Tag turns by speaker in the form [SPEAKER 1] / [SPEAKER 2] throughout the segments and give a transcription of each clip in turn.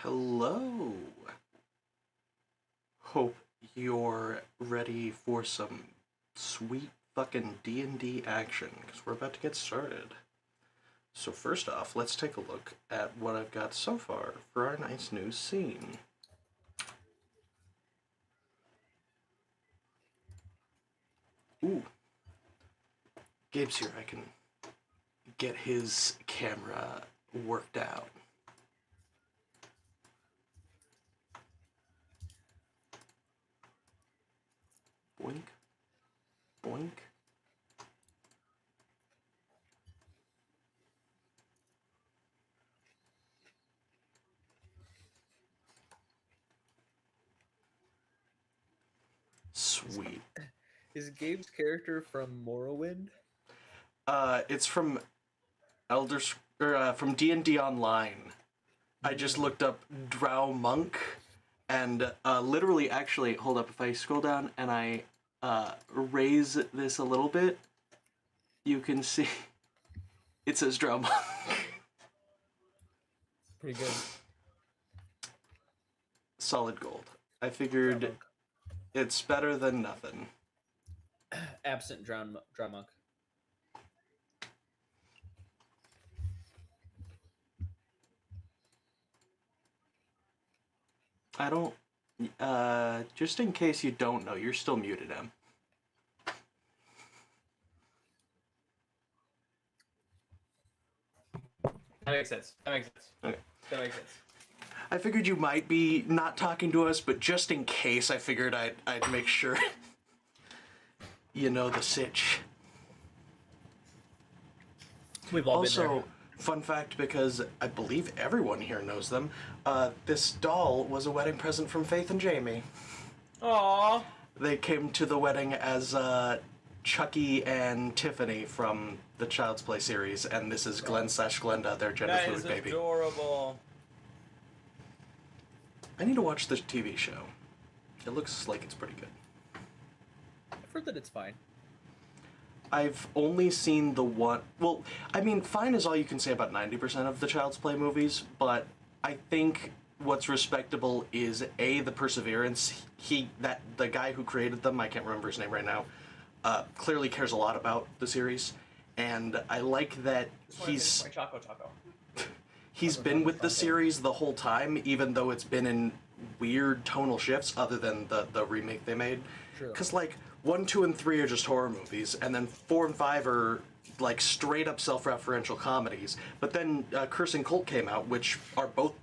[SPEAKER 1] Hello. Hope you're ready for some sweet fucking D&D action, because we're about to get started. So first off, let's take a look at what I've got so far for our nice new scene. Ooh. Gabe's here. I can get his camera worked out. Boink. Boink. Sweet.
[SPEAKER 2] Is Gabe's character from Morrowind?
[SPEAKER 1] It's from from D&D Online. I just looked up Drow Monk, and literally, actually, hold up. If I scroll down and I raise this a little bit, you can see it says Drow Monk.
[SPEAKER 2] Pretty good.
[SPEAKER 1] Solid gold. I figured it's better than nothing.
[SPEAKER 2] Absent Drow Monk.
[SPEAKER 1] I don't. Just in case you don't know, you're still muted, Em.
[SPEAKER 3] That makes sense.
[SPEAKER 1] Okay.
[SPEAKER 3] That makes sense.
[SPEAKER 1] I figured you might be not talking to us, but just in case, I figured I'd make sure you know the sitch.
[SPEAKER 2] We've all been there.
[SPEAKER 1] Also, fun fact, because I believe everyone here knows them, this doll was a wedding present from Faith and Jamie.
[SPEAKER 3] Aww.
[SPEAKER 1] They came to the wedding as Chucky and Tiffany from the Child's Play series, and this is Glenn/Glenda, their gender
[SPEAKER 3] That
[SPEAKER 1] fluid
[SPEAKER 3] is
[SPEAKER 1] baby.
[SPEAKER 3] adorable.
[SPEAKER 1] I need to watch the TV show. It looks like it's pretty good.
[SPEAKER 2] I've heard that it's fine.
[SPEAKER 1] I've only seen the one. Well, I mean, fine is all you can say about 90% of the Child's Play movies, but I think what's respectable is A, the perseverance. The guy who created them, I can't remember his name right now, clearly cares a lot about the series, and I like that he's
[SPEAKER 3] Choco Taco.
[SPEAKER 1] he's been with the series the whole time, even though it's been in weird tonal shifts, other than the remake they made.
[SPEAKER 2] Sure.
[SPEAKER 1] Because, like, 1, 2, and 3 are just horror movies, and then 4 and 5 are, like, straight-up self-referential comedies. But then Cursing Cult came out, which are both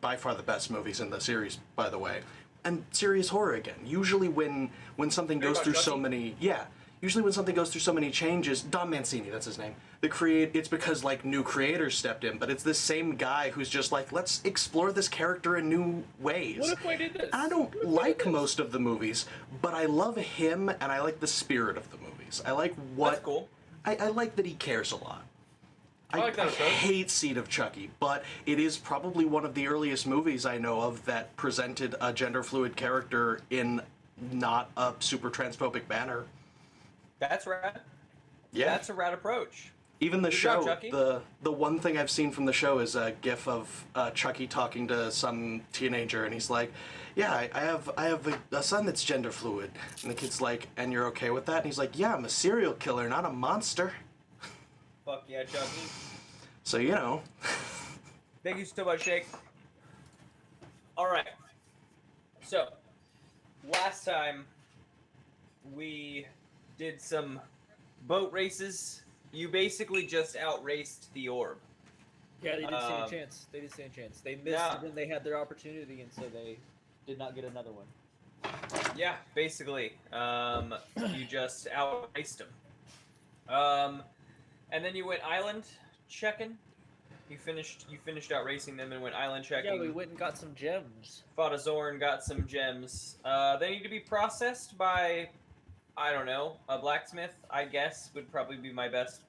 [SPEAKER 1] by far the best movies in the series, by the way. And serious horror again. Usually when something goes
[SPEAKER 3] about
[SPEAKER 1] through so
[SPEAKER 3] Chucky?
[SPEAKER 1] many... Yeah. Usually when something goes through so many changes, Don Mancini, that's his name. It's because like new creators stepped in, but it's this same guy who's just like, let's explore this character in new ways.
[SPEAKER 3] What if I did this?
[SPEAKER 1] I don't like most of the movies, but I love him and I like the spirit of the movies. I like what
[SPEAKER 3] That's cool.
[SPEAKER 1] I like that he cares a lot.
[SPEAKER 3] I like that approach.
[SPEAKER 1] hate Seed of Chucky, but it is probably one of the earliest movies I know of that presented a gender fluid character in not a super transphobic manner.
[SPEAKER 3] That's rad.
[SPEAKER 1] Yeah.
[SPEAKER 3] That's a rad approach.
[SPEAKER 1] Even the
[SPEAKER 3] Good
[SPEAKER 1] show,
[SPEAKER 3] job, Chucky.
[SPEAKER 1] the one thing I've seen from the show is a gif of Chucky talking to some teenager, and he's like, "Yeah, I have a son that's gender fluid," and the kid's like, "And you're okay with that?" And he's like, "Yeah, I'm a serial killer, not a monster."
[SPEAKER 3] Fuck yeah, Chucky.
[SPEAKER 1] So you know,
[SPEAKER 3] Thank you so much, Shake. Alright. So, last time we did some boat races. You basically just outraced the orb.
[SPEAKER 2] Yeah, they didn't stand
[SPEAKER 3] Um,
[SPEAKER 2] a chance. They didn't stand a chance. They missed
[SPEAKER 3] nah.
[SPEAKER 2] when they had their opportunity, and so they did not get another one.
[SPEAKER 3] Yeah, basically. You just outraced them. And then you went island checking. You finished outracing them and went island checking.
[SPEAKER 2] Yeah, we went and got some gems.
[SPEAKER 3] Fought a Zorn, got some gems. They need to be processed by, I don't know, a blacksmith, I guess, would probably be my bet,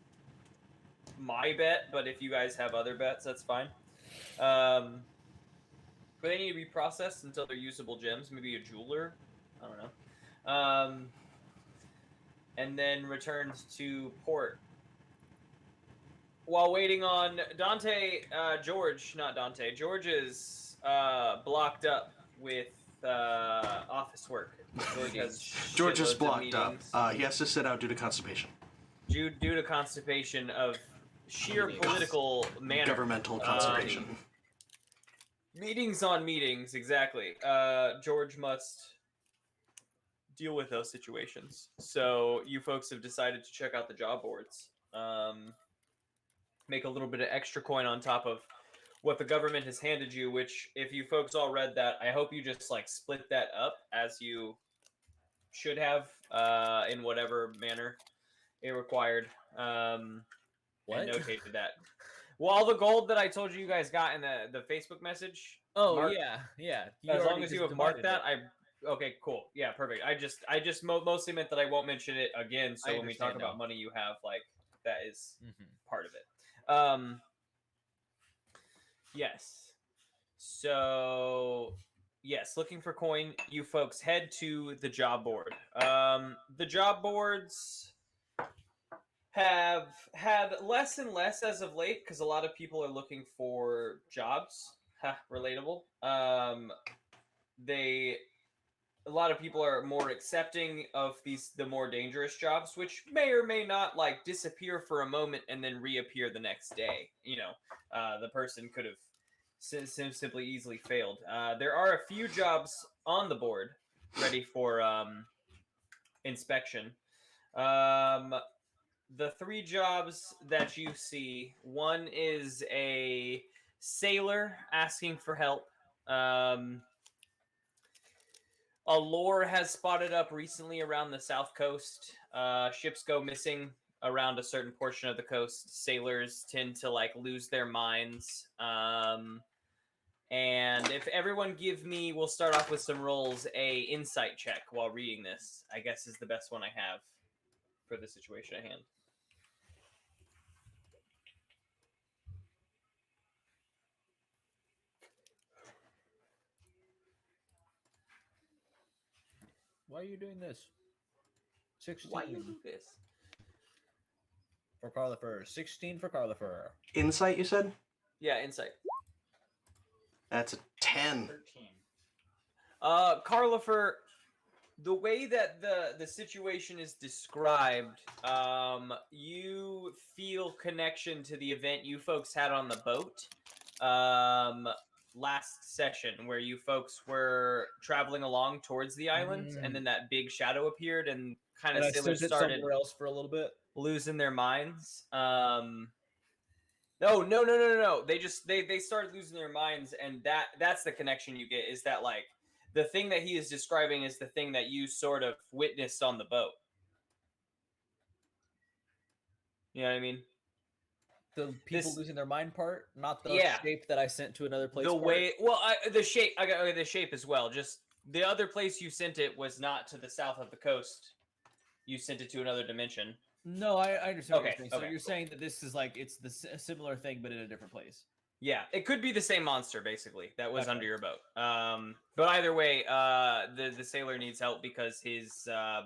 [SPEAKER 3] but if you guys have other bets, that's fine. But they need to be processed until they're usable gems, maybe a jeweler, I don't know. And then returned to port. While waiting on George's blocked up with office work because
[SPEAKER 1] George is
[SPEAKER 3] shitloads of
[SPEAKER 1] blocked up.
[SPEAKER 3] meetings.
[SPEAKER 1] He has to sit out due to constipation.
[SPEAKER 3] Due to constipation of sheer
[SPEAKER 2] Meetings.
[SPEAKER 3] political manner.
[SPEAKER 1] Governmental constipation.
[SPEAKER 3] Meetings on meetings, exactly. George must deal with those situations. So you folks have decided to check out the job boards. Make a little bit of extra coin on top of what the government has handed you, which if you folks all read that, I hope you just like split that up as you should have in whatever manner it required. And
[SPEAKER 2] What?
[SPEAKER 3] notated that. Well, all the gold that I told you guys got in the Facebook message.
[SPEAKER 2] Oh
[SPEAKER 3] marked,
[SPEAKER 2] yeah.
[SPEAKER 3] as long as you have marked that, okay, cool. Yeah, perfect. I just mostly meant that I won't mention it again. So when we talk
[SPEAKER 2] understand
[SPEAKER 3] about
[SPEAKER 2] now.
[SPEAKER 3] money, you have like that is
[SPEAKER 2] Mhm.
[SPEAKER 3] part of it. Yes. So yes, looking for coin. You folks head to the job board. The job boards have had less and less as of late because a lot of people are looking for jobs. Relatable. A lot of people are more accepting of the more dangerous jobs, which may or may not like disappear for a moment and then reappear the next day. The person could have simply easily failed. There are a few jobs on the board ready for inspection. The three jobs that you see, one is a sailor asking for help. A lore has spotted up recently around the south coast. Ships go missing around a certain portion of the coast. Sailors tend to like lose their minds. And if everyone give me, we'll start off with some rolls, a insight check while reading this. I guess is the best one I have for the situation at hand.
[SPEAKER 2] Why are you doing this? 16
[SPEAKER 3] Why you do this?
[SPEAKER 2] for Carlifer. 16 for Carlifer.
[SPEAKER 1] Insight, you said?
[SPEAKER 3] Yeah, insight.
[SPEAKER 1] That's a 10.
[SPEAKER 2] 13.
[SPEAKER 3] Carlifer, the way that the situation is described, you feel connection to the event you folks had on the boat last session, where you folks were traveling along towards the island, and then that big shadow appeared, and kind of
[SPEAKER 2] And I
[SPEAKER 3] sailors
[SPEAKER 2] sent it
[SPEAKER 3] started
[SPEAKER 2] somewhere else for a little bit.
[SPEAKER 3] losing their minds. No. They started losing their minds, and that's the connection you get, is that like the thing that he is describing is the thing that you sort of witnessed on the boat. You know what I mean?
[SPEAKER 2] The people losing their mind part, not the
[SPEAKER 3] Yeah.
[SPEAKER 2] shape that I sent to another place.
[SPEAKER 3] The
[SPEAKER 2] part.
[SPEAKER 3] way, the shape. I got the shape as well. Just the other place you sent it was not to the south of the coast. You sent it to another dimension.
[SPEAKER 2] No, I understand what
[SPEAKER 3] Okay,
[SPEAKER 2] you're saying. So
[SPEAKER 3] okay,
[SPEAKER 2] you're
[SPEAKER 3] cool.
[SPEAKER 2] saying that this is like it's the similar thing, but in a different place.
[SPEAKER 3] Yeah, it could be the same monster basically that was
[SPEAKER 2] Okay.
[SPEAKER 3] under your boat. But either way, the sailor needs help because his I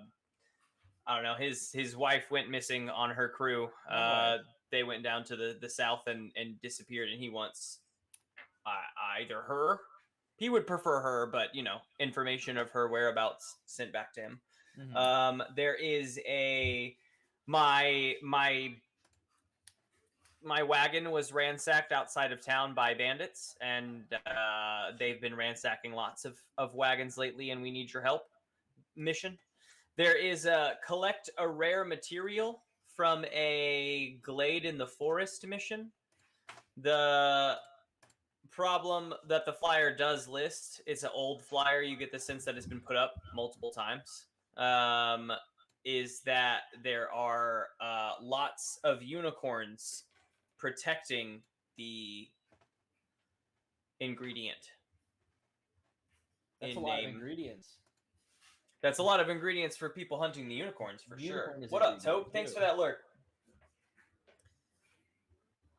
[SPEAKER 3] don't know, his wife went missing on her crew.
[SPEAKER 2] Alright.
[SPEAKER 3] They went down to the south and disappeared, and he wants either her. He would prefer her, but information of her whereabouts sent back to him.
[SPEAKER 2] Mhm.
[SPEAKER 3] There is my wagon was ransacked outside of town by bandits, and they've been ransacking lots of wagons lately, and we need your help mission. There is a collect a rare material from a glade in the forest mission. The problem that the flyer does list, it's an old flyer, you get the sense that it's been put up multiple times, is that there are lots of unicorns protecting the ingredient.
[SPEAKER 2] That's
[SPEAKER 3] in
[SPEAKER 2] a lot of
[SPEAKER 3] name.
[SPEAKER 2] ingredients.
[SPEAKER 3] That's a lot of ingredients for people hunting the unicorns, for sure.
[SPEAKER 2] Unicorn is
[SPEAKER 3] What up,
[SPEAKER 2] ingredient,
[SPEAKER 3] Tope? Thanks
[SPEAKER 2] too.
[SPEAKER 3] for that lurk.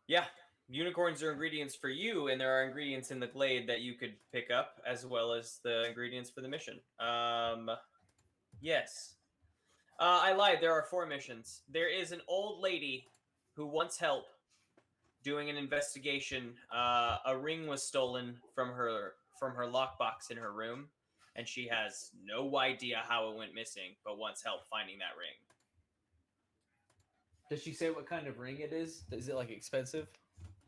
[SPEAKER 3] Yeah, unicorns are ingredients for you, and there are ingredients in the glade that you could pick up, as well as the ingredients for the mission. Yes. I lied. There are 4 missions. There is an old lady who wants help, doing an investigation. A ring was stolen from her lockbox in her room, and she has no idea how it went missing, but wants help finding that ring.
[SPEAKER 2] Does she say what kind of ring it is? Is it like expensive?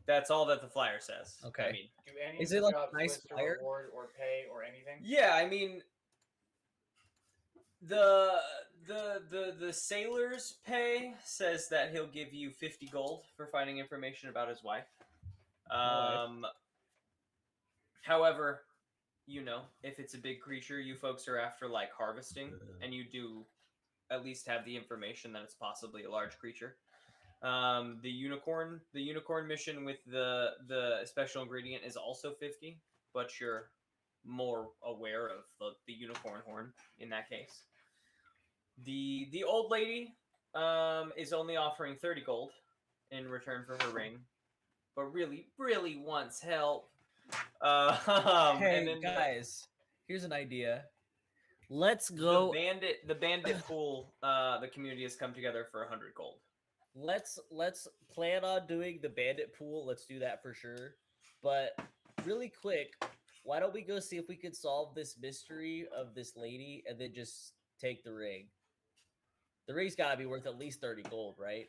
[SPEAKER 3] That's all that the flyer says.
[SPEAKER 2] Okay.
[SPEAKER 3] I mean,
[SPEAKER 4] Do any
[SPEAKER 2] Is
[SPEAKER 4] of
[SPEAKER 2] it
[SPEAKER 4] the
[SPEAKER 2] like
[SPEAKER 4] jobs
[SPEAKER 2] a nice
[SPEAKER 4] list a
[SPEAKER 2] flyer?
[SPEAKER 4] reward or pay or anything?
[SPEAKER 3] yeah, I mean, the sailor's pay says that he'll give you 50 gold for finding information about his wife. However, you know, if it's a big creature you folks are after, like harvesting, and you do at least have the information that it's possibly a large creature. The unicorn mission with the special ingredient is also 50, but you're more aware of the unicorn horn in that case. The old lady is only offering 30 gold in return for her ring, but really wants help.
[SPEAKER 2] Hey
[SPEAKER 3] and then
[SPEAKER 2] guys, here's an idea. Let's
[SPEAKER 3] the
[SPEAKER 2] go.
[SPEAKER 3] bandit pool, the community has come together for 100 gold.
[SPEAKER 2] Let's plan on doing the bandit pool. Let's do that for sure. But really quick, why don't we go see if we could solve this mystery of this lady and then just take the ring? The ring's gotta be worth at least 30 gold, right?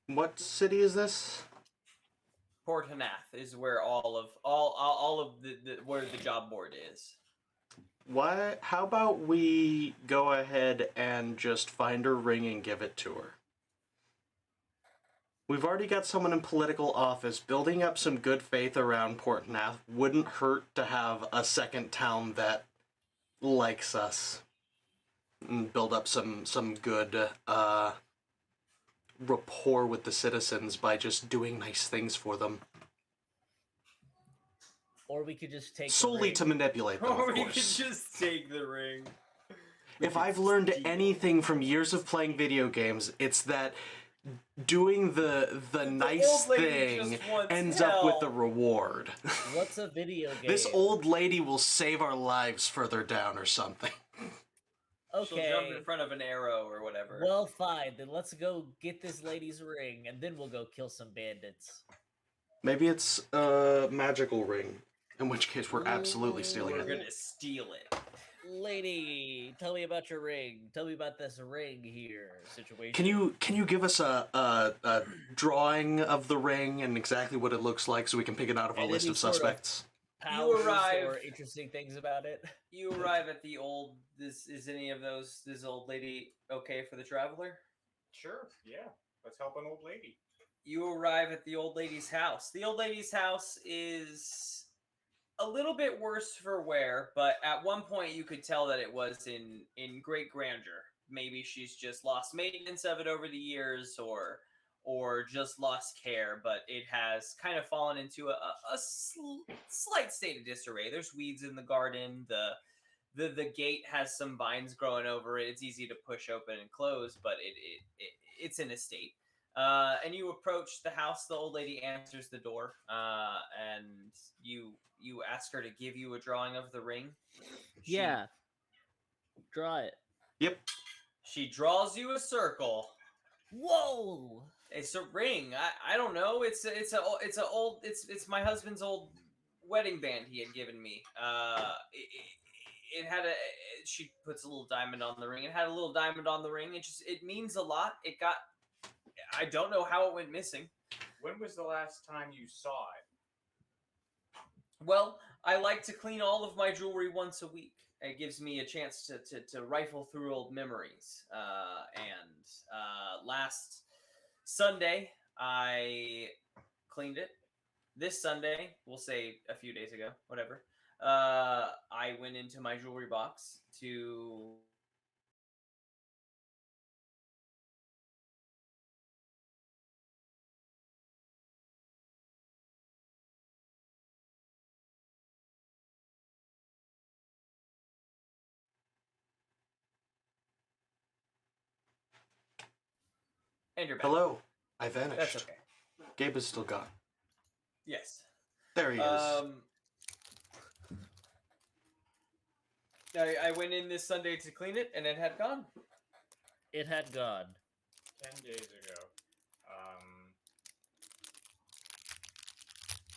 [SPEAKER 1] What city is this?
[SPEAKER 3] Port Hanath is where all of the where the job board is.
[SPEAKER 1] What? How about we go ahead and just find her ring and give it to her? We've already got someone in political office. Building up some good faith around Port Nath wouldn't hurt to have a second town that likes us. And build up some good rapport with the citizens by just doing nice things for them.
[SPEAKER 2] Or we could just take the
[SPEAKER 1] Solely
[SPEAKER 2] ring.
[SPEAKER 1] to manipulate them,
[SPEAKER 3] Or
[SPEAKER 1] of
[SPEAKER 3] you could
[SPEAKER 1] course.
[SPEAKER 3] just take the ring.
[SPEAKER 1] If I've learned anything from years of playing video games, it's that doing the nice
[SPEAKER 3] old lady
[SPEAKER 1] thing
[SPEAKER 3] just wants
[SPEAKER 1] ends up with
[SPEAKER 3] help.
[SPEAKER 1] the reward.
[SPEAKER 2] What's a video game?
[SPEAKER 1] This old lady will save our lives further down or something.
[SPEAKER 3] She'll jump
[SPEAKER 2] Okay.
[SPEAKER 3] in front of an arrow or whatever.
[SPEAKER 2] Well, fine. Then let's go get this lady's ring, and then we'll go kill some bandits.
[SPEAKER 1] Maybe it's a magical ring, in which case we're absolutely stealing
[SPEAKER 3] We're
[SPEAKER 1] it.
[SPEAKER 3] gonna steal it.
[SPEAKER 2] Lady, tell me about your ring. Tell me about this ring here situation.
[SPEAKER 1] Can you give us a drawing of the ring and exactly what it looks like so we can pick it out of our
[SPEAKER 2] And
[SPEAKER 1] list
[SPEAKER 2] any
[SPEAKER 1] of
[SPEAKER 2] sort of-
[SPEAKER 1] suspects?
[SPEAKER 2] powers
[SPEAKER 3] arrive-
[SPEAKER 2] or interesting things about it?
[SPEAKER 3] You arrive at the old. Is any of this old lady okay for the traveler?
[SPEAKER 4] Sure, yeah. Let's help an old lady.
[SPEAKER 3] You arrive at the old lady's house. The old lady's house is a little bit worse for wear, but at one point you could tell that it was in great grandeur. Maybe she's just lost maintenance of it over the years, or just lost care, but it has kind of fallen into a slight state of disarray. There's weeds in the garden. The gate has some vines growing over it. It's easy to push open and close, but it's in a state. And you approach the house. The old lady answers the door, and you ask her to give you a drawing of the ring.
[SPEAKER 2] Yeah. Draw it.
[SPEAKER 1] Yep.
[SPEAKER 3] She draws you a circle.
[SPEAKER 2] Whoa!
[SPEAKER 3] It's a ring. I don't know. It's my husband's old wedding band he had given me. It had she puts a little diamond on the ring. It had a little diamond on the ring. It means a lot. I don't know how it went missing.
[SPEAKER 4] When was the last time you saw it?
[SPEAKER 3] Well, I like to clean all of my jewelry once a week. It gives me a chance to rifle through old memories. And last Sunday, I cleaned it. This Sunday, we'll say a few days ago, whatever, I went into my jewelry box to... And you're back.
[SPEAKER 1] Hello. I vanished.
[SPEAKER 3] That's okay.
[SPEAKER 1] Gabe is still gone.
[SPEAKER 3] Yes.
[SPEAKER 1] There he is.
[SPEAKER 3] I went in this Sunday to clean it, and it had gone.
[SPEAKER 2] It had gone.
[SPEAKER 4] 10 days ago.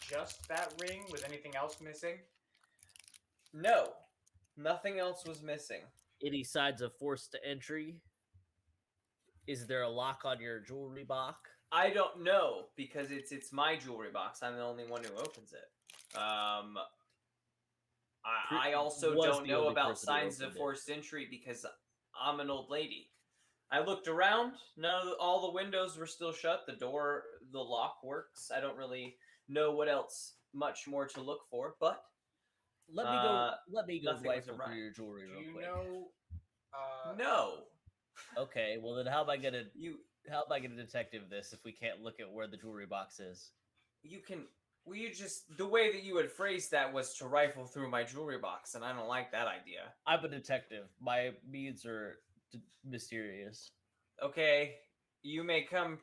[SPEAKER 4] just that ring? Was anything else missing?
[SPEAKER 3] No, nothing else was missing.
[SPEAKER 2] Any signs of forced entry? Is there a lock on your jewelry box?
[SPEAKER 3] I don't know because it's my jewelry box. I'm the only one who opens it. I also
[SPEAKER 2] Was
[SPEAKER 3] don't
[SPEAKER 2] the
[SPEAKER 3] know
[SPEAKER 2] only
[SPEAKER 3] about
[SPEAKER 2] person who
[SPEAKER 3] signs of
[SPEAKER 2] opened it.
[SPEAKER 3] forced entry because I'm an old lady. I looked around. All the windows were still shut. The door, the lock works. I don't really know what else much more to look for, but
[SPEAKER 2] Let me go. Let me go
[SPEAKER 3] nothing was
[SPEAKER 2] rifle
[SPEAKER 3] awry.
[SPEAKER 2] through your jewelry
[SPEAKER 4] Do
[SPEAKER 2] real
[SPEAKER 4] you
[SPEAKER 2] quick.
[SPEAKER 4] know?
[SPEAKER 3] no.
[SPEAKER 2] Okay, well then, how am I gonna
[SPEAKER 3] You
[SPEAKER 2] detective this if we can't look at where the jewelry box is?
[SPEAKER 3] you can. Well, you just the way that you had phrased that was to rifle through my jewelry box, and I don't like that idea.
[SPEAKER 2] I'm a detective. My means are mysterious.
[SPEAKER 3] Okay, you may come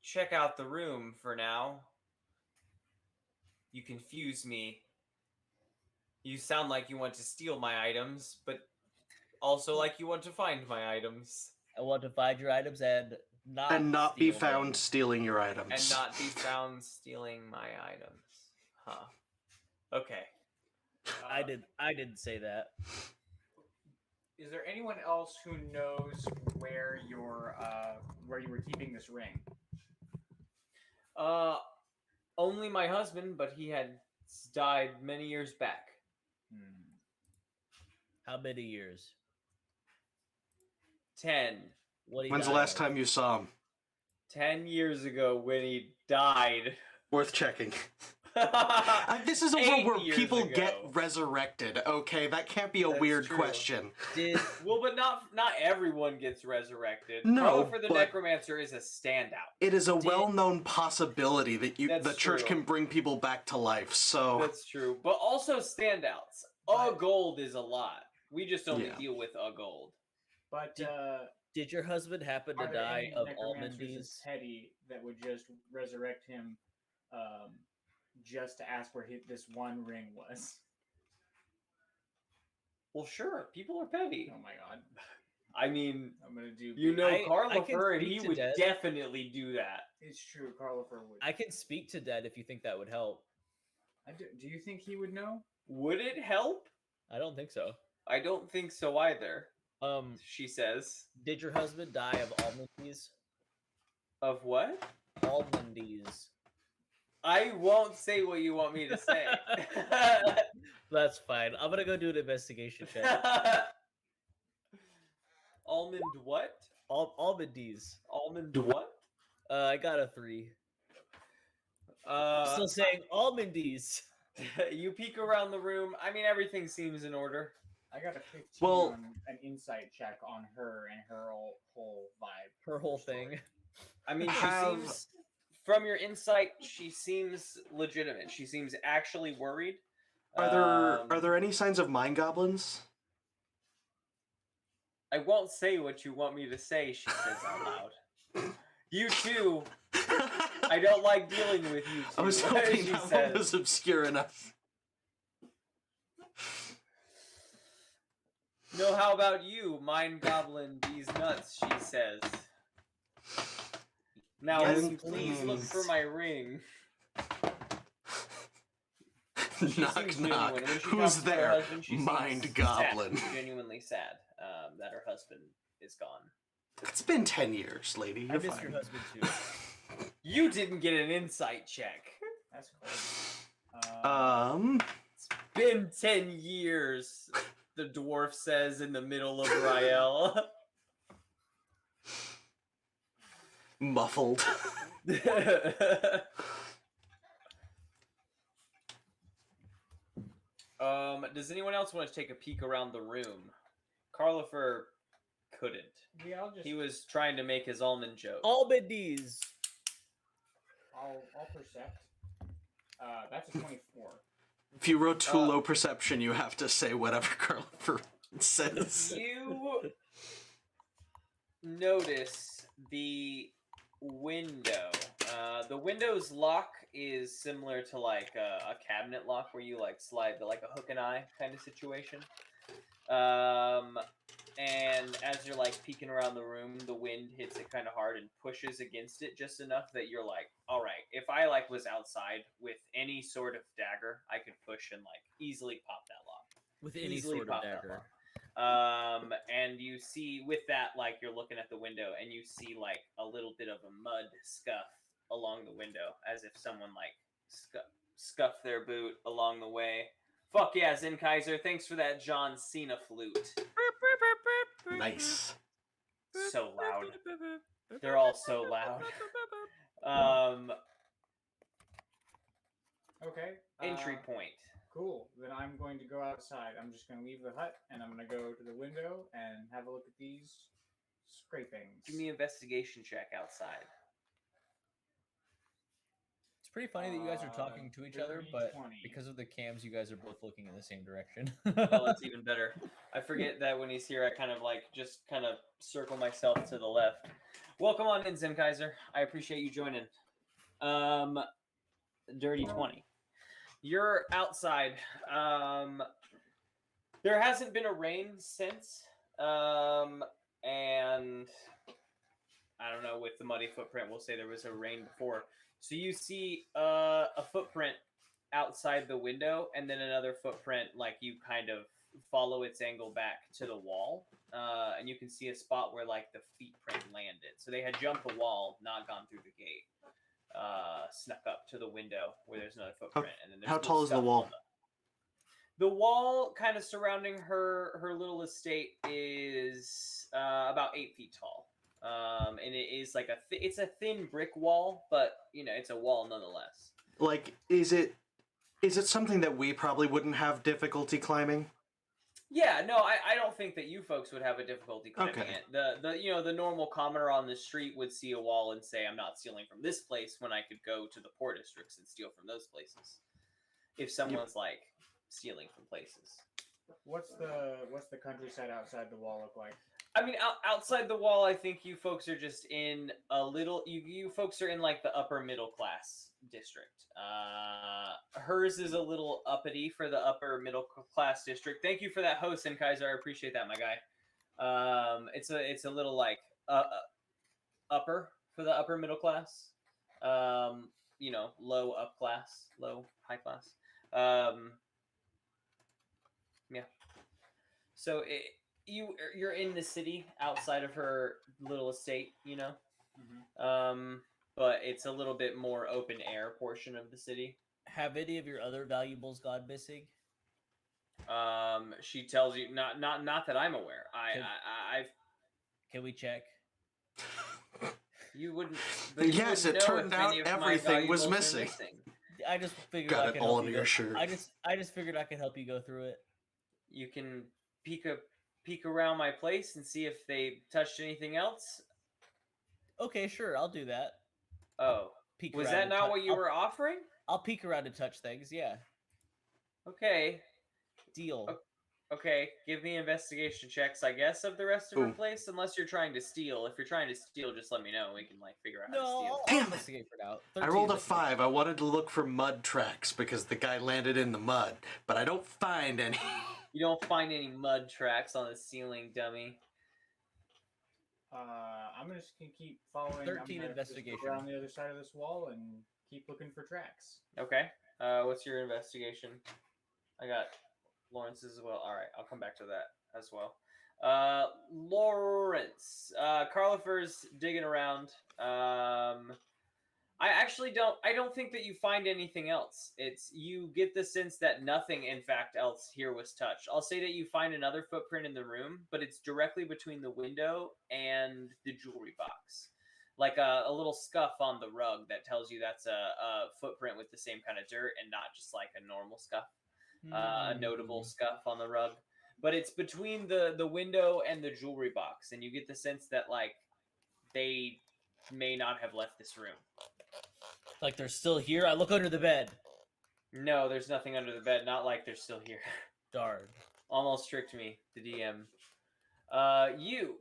[SPEAKER 3] check out the room for now. You confuse me. You sound like you want to steal my items, but also like you want to find my items.
[SPEAKER 2] I want to find your items and not
[SPEAKER 1] be
[SPEAKER 2] steal
[SPEAKER 1] found
[SPEAKER 2] them.
[SPEAKER 1] stealing your items.
[SPEAKER 3] And not be found stealing my items. Huh. Okay.
[SPEAKER 2] I didn't say that.
[SPEAKER 4] Is there anyone else who knows where you were keeping this ring?
[SPEAKER 3] Only my husband, but he had died many years back.
[SPEAKER 2] How many years?
[SPEAKER 3] 10.
[SPEAKER 2] What do you
[SPEAKER 1] When's the last time you saw him?
[SPEAKER 3] 10 years ago when he died.
[SPEAKER 1] Worth checking. This is a
[SPEAKER 3] 8
[SPEAKER 1] world where
[SPEAKER 3] years
[SPEAKER 1] people
[SPEAKER 3] ago.
[SPEAKER 1] get resurrected. Okay, that can't be a
[SPEAKER 3] That's
[SPEAKER 1] weird
[SPEAKER 3] true.
[SPEAKER 1] question.
[SPEAKER 2] Did
[SPEAKER 3] Well, but not everyone gets resurrected.
[SPEAKER 1] No,
[SPEAKER 3] Carlifer the
[SPEAKER 1] but-
[SPEAKER 3] Necromancer is a standout.
[SPEAKER 1] It is a
[SPEAKER 2] Did-
[SPEAKER 1] well-known possibility that
[SPEAKER 3] That's
[SPEAKER 1] the church
[SPEAKER 3] true.
[SPEAKER 1] can bring people back to life. So
[SPEAKER 3] That's true. But also standouts. A gold is a lot. We just only
[SPEAKER 1] Yeah.
[SPEAKER 3] deal with a gold.
[SPEAKER 4] But
[SPEAKER 2] did your husband happen to
[SPEAKER 4] are there
[SPEAKER 2] die
[SPEAKER 4] any
[SPEAKER 2] of
[SPEAKER 4] necromancers
[SPEAKER 2] almond
[SPEAKER 4] as petty that would just resurrect him, just to ask where this one ring was?
[SPEAKER 3] Well, sure. People are petty.
[SPEAKER 4] Oh my god!
[SPEAKER 3] I mean,
[SPEAKER 4] I'm gonna do.
[SPEAKER 3] you know
[SPEAKER 2] I can
[SPEAKER 3] Carlifer, and
[SPEAKER 2] speak
[SPEAKER 3] he
[SPEAKER 2] to
[SPEAKER 3] would
[SPEAKER 2] Dead.
[SPEAKER 3] definitely do that.
[SPEAKER 4] It's true. Carlifer would.
[SPEAKER 2] I can speak to Dead if you think that would help.
[SPEAKER 4] Do you think he would know?
[SPEAKER 3] Would it help?
[SPEAKER 2] I don't think so.
[SPEAKER 3] I don't think so either, she says.
[SPEAKER 2] Did your husband die of almondies?
[SPEAKER 3] Of what?
[SPEAKER 2] Almondies.
[SPEAKER 3] I won't say what you want me to say.
[SPEAKER 2] That's fine. I'm gonna go do an investigation check.
[SPEAKER 3] Almond what?
[SPEAKER 2] Almondies.
[SPEAKER 3] Almond what?
[SPEAKER 2] I got a 3. I'm still saying almondies.
[SPEAKER 3] You peek around the room. I mean, everything seems in order.
[SPEAKER 4] I got a 15
[SPEAKER 1] Well-
[SPEAKER 4] on an insight check on her and her whole vibe.
[SPEAKER 2] Her whole
[SPEAKER 4] story.
[SPEAKER 2] thing.
[SPEAKER 3] I mean, she
[SPEAKER 1] Have-
[SPEAKER 3] seems, from your insight, she seems legitimate. She seems actually worried.
[SPEAKER 1] are there any signs of mind goblins?
[SPEAKER 3] I won't say what you want me to say, she says out loud. You too. I don't like dealing with you two.
[SPEAKER 1] I was hoping
[SPEAKER 3] she
[SPEAKER 1] that one
[SPEAKER 3] says.
[SPEAKER 1] was obscure enough.
[SPEAKER 3] No, how about you, mind goblin these nuts, she says. Now,
[SPEAKER 2] Yes,
[SPEAKER 3] will you please look
[SPEAKER 1] please.
[SPEAKER 3] for my ring? She
[SPEAKER 1] Knock
[SPEAKER 3] seems
[SPEAKER 1] knock.
[SPEAKER 3] genuine. When she
[SPEAKER 1] Who's
[SPEAKER 3] talks to her
[SPEAKER 1] there?
[SPEAKER 3] husband, she
[SPEAKER 1] Mind
[SPEAKER 3] seems
[SPEAKER 1] goblin.
[SPEAKER 3] Sad, genuinely sad that her husband is gone.
[SPEAKER 1] It's been 10 years, lady.
[SPEAKER 2] I
[SPEAKER 1] You're
[SPEAKER 2] miss
[SPEAKER 1] fine.
[SPEAKER 2] your husband too.
[SPEAKER 3] You didn't get an insight check.
[SPEAKER 4] That's cool.
[SPEAKER 3] It's been 10 years, the dwarf says in the middle of Rael.
[SPEAKER 1] Muffled.
[SPEAKER 3] Does anyone else want to take a peek around the room? Carlifer couldn't.
[SPEAKER 4] Yeah, I'll just.
[SPEAKER 3] He was trying to make his almond joke.
[SPEAKER 2] Almondies.
[SPEAKER 4] I'll percept. That's a 24.
[SPEAKER 1] If you wrote too low perception, you have to say whatever Carlifer says.
[SPEAKER 3] You notice the window. The window's lock is similar to like a cabinet lock where you like slide like a hook and eye kind of situation. and as you're like peeking around the room, the wind hits it kind of hard and pushes against it just enough that you're like, all right, if I like was outside with any sort of dagger, I could push and like easily pop that lock.
[SPEAKER 2] With any
[SPEAKER 3] Easily
[SPEAKER 2] sort of
[SPEAKER 3] pop that
[SPEAKER 2] dagger.
[SPEAKER 3] lock. And you see with that, like you're looking at the window and you see like a little bit of a mud scuff along the window, as if someone like scuffed their boot along the way. Fuck yeah, Zen Kaiser. Thanks for that John Cena flute.
[SPEAKER 1] Nice.
[SPEAKER 3] So loud. They're all so loud.
[SPEAKER 4] Okay.
[SPEAKER 3] Entry point.
[SPEAKER 4] Cool. Then I'm going to go outside. I'm just going to leave the hut and I'm going to go to the window and have a look at these scrapings.
[SPEAKER 3] Give me an investigation check outside.
[SPEAKER 2] It's pretty funny that you guys are talking to each other, but
[SPEAKER 4] 20.
[SPEAKER 2] because of the cams, you guys are both looking in the same direction.
[SPEAKER 3] Oh, it's even better. I forget that when he's here, I kind of like just kind of circle myself to the left. Welcome on in, Zen Kaiser. I appreciate you joining. Dirty 20. You're outside. There hasn't been a rain since. And I don't know, with the muddy footprint, we'll say there was a rain before. So you see a footprint outside the window, and then another footprint, like you kind of follow its angle back to the wall, and you can see a spot where like the feet print landed. So they had jumped the wall, not gone through the gate, snuck up to the window where there's another footprint. And then there's
[SPEAKER 1] How
[SPEAKER 3] little
[SPEAKER 1] tall is the
[SPEAKER 3] stuff
[SPEAKER 1] wall?
[SPEAKER 3] on the wall kind of surrounding her little estate is about 8 feet tall. And it is like it's a thin brick wall, but you know, it's a wall nonetheless.
[SPEAKER 1] Like, is it something that we probably wouldn't have difficulty climbing?
[SPEAKER 3] Yeah, no, I don't think that you folks would have a difficulty climbing
[SPEAKER 1] Okay.
[SPEAKER 3] it. The normal commoner on the street would see a wall and say, I'm not stealing from this place, when I could go to the poor districts and steal from those places. If someone's like stealing from places.
[SPEAKER 4] What's the countryside outside the wall look like?
[SPEAKER 3] I mean, outside the wall, I think you folks are just in a little. You folks are in like the upper middle class district. Hers is a little uppity for the upper middle class district. Thank you for that host, and Kaiser. I appreciate that, my guy. It's a little like upper for the upper middle class. You know, low up class, low high class. Yeah. So you're in the city outside of her little estate, you know.
[SPEAKER 4] Mm-hmm.
[SPEAKER 3] But it's a little bit more open air portion of the city.
[SPEAKER 2] Have any of your other valuables gone missing?
[SPEAKER 3] She tells you not that I'm aware. I've
[SPEAKER 2] Can we check?
[SPEAKER 3] you wouldn't.
[SPEAKER 1] Yes, it turned out everything was missing.
[SPEAKER 2] I just figured
[SPEAKER 1] Got
[SPEAKER 2] I
[SPEAKER 1] it
[SPEAKER 2] could
[SPEAKER 1] all
[SPEAKER 2] help
[SPEAKER 1] under
[SPEAKER 2] you
[SPEAKER 1] your
[SPEAKER 2] go-
[SPEAKER 1] shirt.
[SPEAKER 2] I just figured I could help you go through it.
[SPEAKER 3] You can peek around my place and see if they touched anything else.
[SPEAKER 2] Okay, sure, I'll do that.
[SPEAKER 3] Oh,
[SPEAKER 2] Peek
[SPEAKER 3] was
[SPEAKER 2] around
[SPEAKER 3] that
[SPEAKER 2] and
[SPEAKER 3] not
[SPEAKER 2] touch-
[SPEAKER 3] what you were offering?
[SPEAKER 2] I'll peek around and touch things. Yeah,
[SPEAKER 3] Okay.
[SPEAKER 2] deal.
[SPEAKER 3] Okay, give me investigation checks, I guess, of the rest of her
[SPEAKER 1] Ooh.
[SPEAKER 3] place. Unless you're trying to steal. If you're trying to steal, just let me know. We can like figure out
[SPEAKER 2] No,
[SPEAKER 3] how to steal.
[SPEAKER 2] I'll
[SPEAKER 1] Damn it.
[SPEAKER 2] investigate for now.
[SPEAKER 1] I
[SPEAKER 2] 13
[SPEAKER 1] rolled a
[SPEAKER 2] investigation.
[SPEAKER 1] 5. I wanted to look for mud tracks because the guy landed in the mud, but I don't find any.
[SPEAKER 3] You don't find any mud tracks on the ceiling, dummy.
[SPEAKER 4] I'm just gonna keep following.
[SPEAKER 2] 13
[SPEAKER 4] I'm gonna just
[SPEAKER 2] investigation.
[SPEAKER 4] go around the other side of this wall and keep looking for tracks.
[SPEAKER 3] Okay. What's your investigation? I got Lawrence's as well. All right, I'll come back to that as well. Lawrence, Carlifer's digging around. I don't think that you find anything else. You get the sense that nothing, in fact, else here was touched. I'll say that you find another footprint in the room, but it's directly between the window and the jewelry box. Like a little scuff on the rug that tells you that's a footprint with the same kind of dirt and not just like a normal scuff, a notable scuff on the rug. But it's between the window and the jewelry box, and you get the sense that like they may not have left this room.
[SPEAKER 2] Like they're still here. I look under the bed.
[SPEAKER 3] No, there's nothing under the bed. Not like they're still here.
[SPEAKER 2] Darn.
[SPEAKER 3] Almost tricked me, the DM. You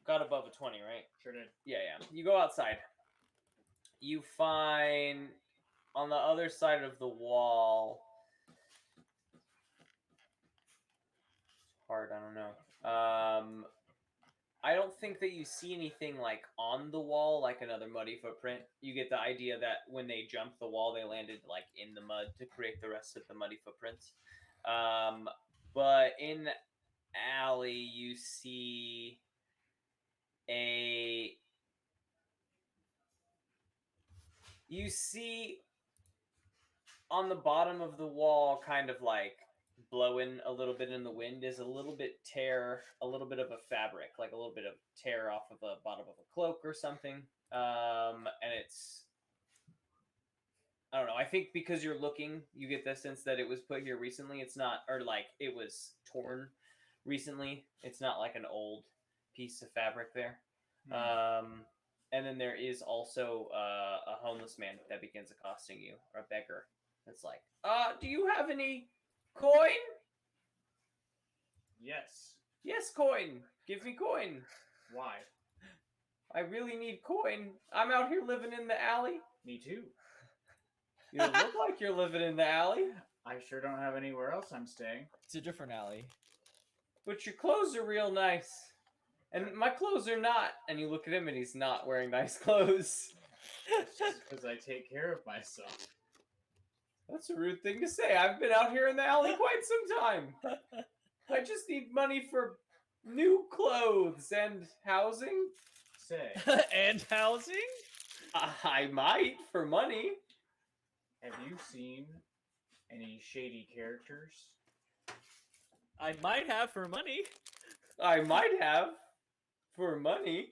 [SPEAKER 3] got above a 20, right?
[SPEAKER 4] Sure did.
[SPEAKER 3] Yeah. You go outside. You find on the other side of the wall. Hard, I don't know. I don't think that you see anything like on the wall, like another muddy footprint. You get the idea that when they jumped the wall, they landed like in the mud to create the rest of the muddy footprints. But in the alley, you see a on the bottom of the wall, kind of like blowing a little bit in the wind, is a little bit of a fabric, like a little bit of tear off of the bottom of a cloak or something. And it's, I don't know. I think because you're looking, you get the sense that it was put here recently. It's not, or like it was torn recently. It's not like an old piece of fabric there. And then there is also a homeless man that begins accosting you, or a beggar. It's like, do you have any coin?
[SPEAKER 4] Yes.
[SPEAKER 3] Yes, coin. Give me coin.
[SPEAKER 4] Why?
[SPEAKER 3] I really need coin. I'm out here living in the alley.
[SPEAKER 4] Me too.
[SPEAKER 3] You don't look like you're living in the alley.
[SPEAKER 4] I sure don't have anywhere else I'm staying.
[SPEAKER 2] It's a different alley.
[SPEAKER 3] But your clothes are real nice. And my clothes are not. And you look at him and he's not wearing nice clothes.
[SPEAKER 4] It's just because I take care of myself.
[SPEAKER 3] That's a rude thing to say. I've been out here in the alley quite some time. I just need money for new clothes and housing.
[SPEAKER 4] Say,
[SPEAKER 2] And housing?
[SPEAKER 3] I might for money.
[SPEAKER 4] have you seen any shady characters?
[SPEAKER 2] I might have for money.
[SPEAKER 3] I might have for money.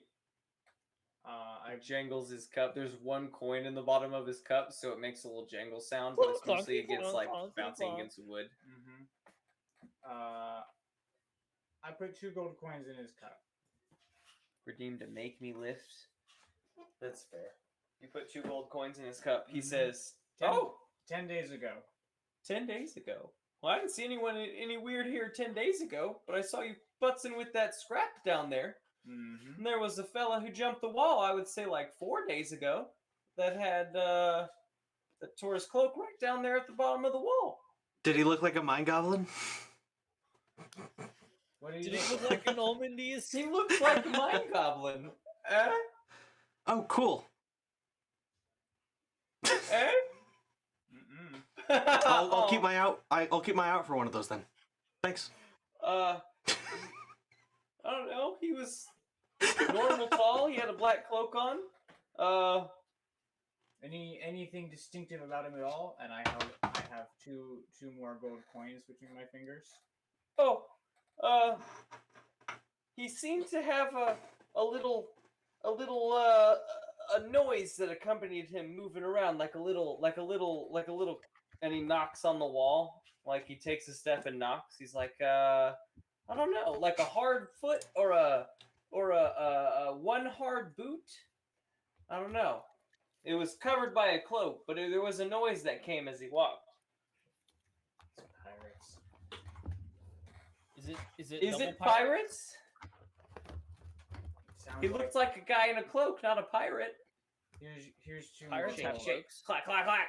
[SPEAKER 4] I
[SPEAKER 3] Jangles his cup. There's one coin in the bottom of his cup, so it makes a little jangle sound, but it's mostly against like bouncing against wood.
[SPEAKER 4] I put 2 gold coins in his cup.
[SPEAKER 3] Redeemed to make me lift. That's fair. You put 2 gold coins in his cup. He says,
[SPEAKER 4] Ten-
[SPEAKER 3] "Oh,
[SPEAKER 4] 10 days ago.
[SPEAKER 3] 10 days ago. Well, I didn't see anyone any weird here 10 days ago, but I saw you butzing with that scrap down there.
[SPEAKER 4] Mm-hmm.
[SPEAKER 3] And there was a fella who jumped the wall, I would say like 4 days ago, that had that tore his cloak right down there at the bottom of the wall.
[SPEAKER 1] Did he look like a mind goblin?
[SPEAKER 4] What do you
[SPEAKER 2] Did he look like an Olmandies?
[SPEAKER 3] He looks like a mind goblin. Eh?
[SPEAKER 1] Oh, cool.
[SPEAKER 3] Eh?
[SPEAKER 4] Mm-mm.
[SPEAKER 1] I'll keep my out. I'll keep my eye out for one of those then. Thanks.
[SPEAKER 3] I don't know. He was normal tall. He had a black cloak on.
[SPEAKER 4] Anything distinctive about him at all? And I have two more gold coins between my fingers.
[SPEAKER 3] He seemed to have a little a noise that accompanied him moving around, like a little, and he knocks on the wall, like he takes a step and knocks. He's like, I don't know, like a hard foot or a one hard boot. I don't know. It was covered by a cloak, but there was a noise that came as he walked.
[SPEAKER 4] It's pirates.
[SPEAKER 2] Is it
[SPEAKER 3] Is
[SPEAKER 2] double
[SPEAKER 3] it pirates?
[SPEAKER 4] Sounds
[SPEAKER 3] He looks like a guy in a cloak, not a pirate.
[SPEAKER 4] Here's 2
[SPEAKER 2] Pirates
[SPEAKER 4] more
[SPEAKER 2] have
[SPEAKER 4] gold.
[SPEAKER 2] cloaks.
[SPEAKER 3] Clack, clack, clack.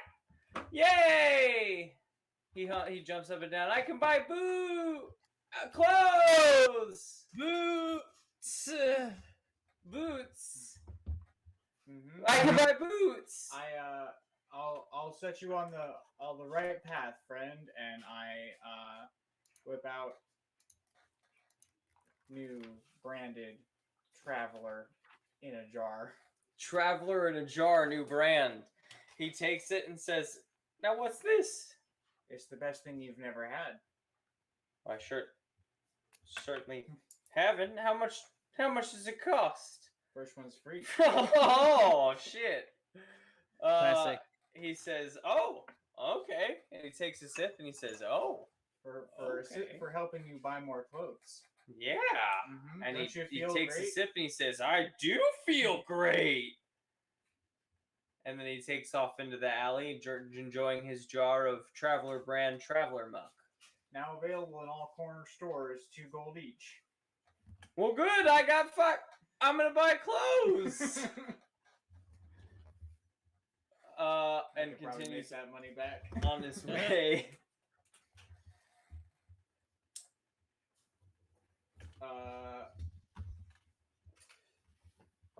[SPEAKER 3] Yay! He jumps up and down. I can buy clothes!
[SPEAKER 2] Boots.
[SPEAKER 3] Boots!
[SPEAKER 4] Mm-hmm.
[SPEAKER 3] I can buy boots!
[SPEAKER 4] I'll set you on the right path, friend, and I whip out new branded Traveler in a jar.
[SPEAKER 3] Traveler in a jar, new brand. He takes it and says, "Now what's this?"
[SPEAKER 4] It's the best thing you've never had.
[SPEAKER 3] I certainly haven't. How much does it cost?
[SPEAKER 4] First one's free.
[SPEAKER 3] Oh shit!
[SPEAKER 2] Classic.
[SPEAKER 3] He says, "Oh, okay," and he takes a sip and he says, "Oh, okay.
[SPEAKER 4] For helping you buy more clothes.
[SPEAKER 3] yeah."
[SPEAKER 4] Mm-hmm.
[SPEAKER 3] And
[SPEAKER 4] Don't you
[SPEAKER 3] he
[SPEAKER 4] feel
[SPEAKER 3] takes
[SPEAKER 4] great?
[SPEAKER 3] a sip and he says, "I do feel great." And then he takes off into the alley, enjoying his jar of Traveler brand Traveler muck.
[SPEAKER 4] Now available in all corner stores, 2 gold each.
[SPEAKER 3] Well, good. I got I'm gonna buy clothes. And
[SPEAKER 4] Could probably
[SPEAKER 3] continues
[SPEAKER 4] make that money back.
[SPEAKER 3] on his way.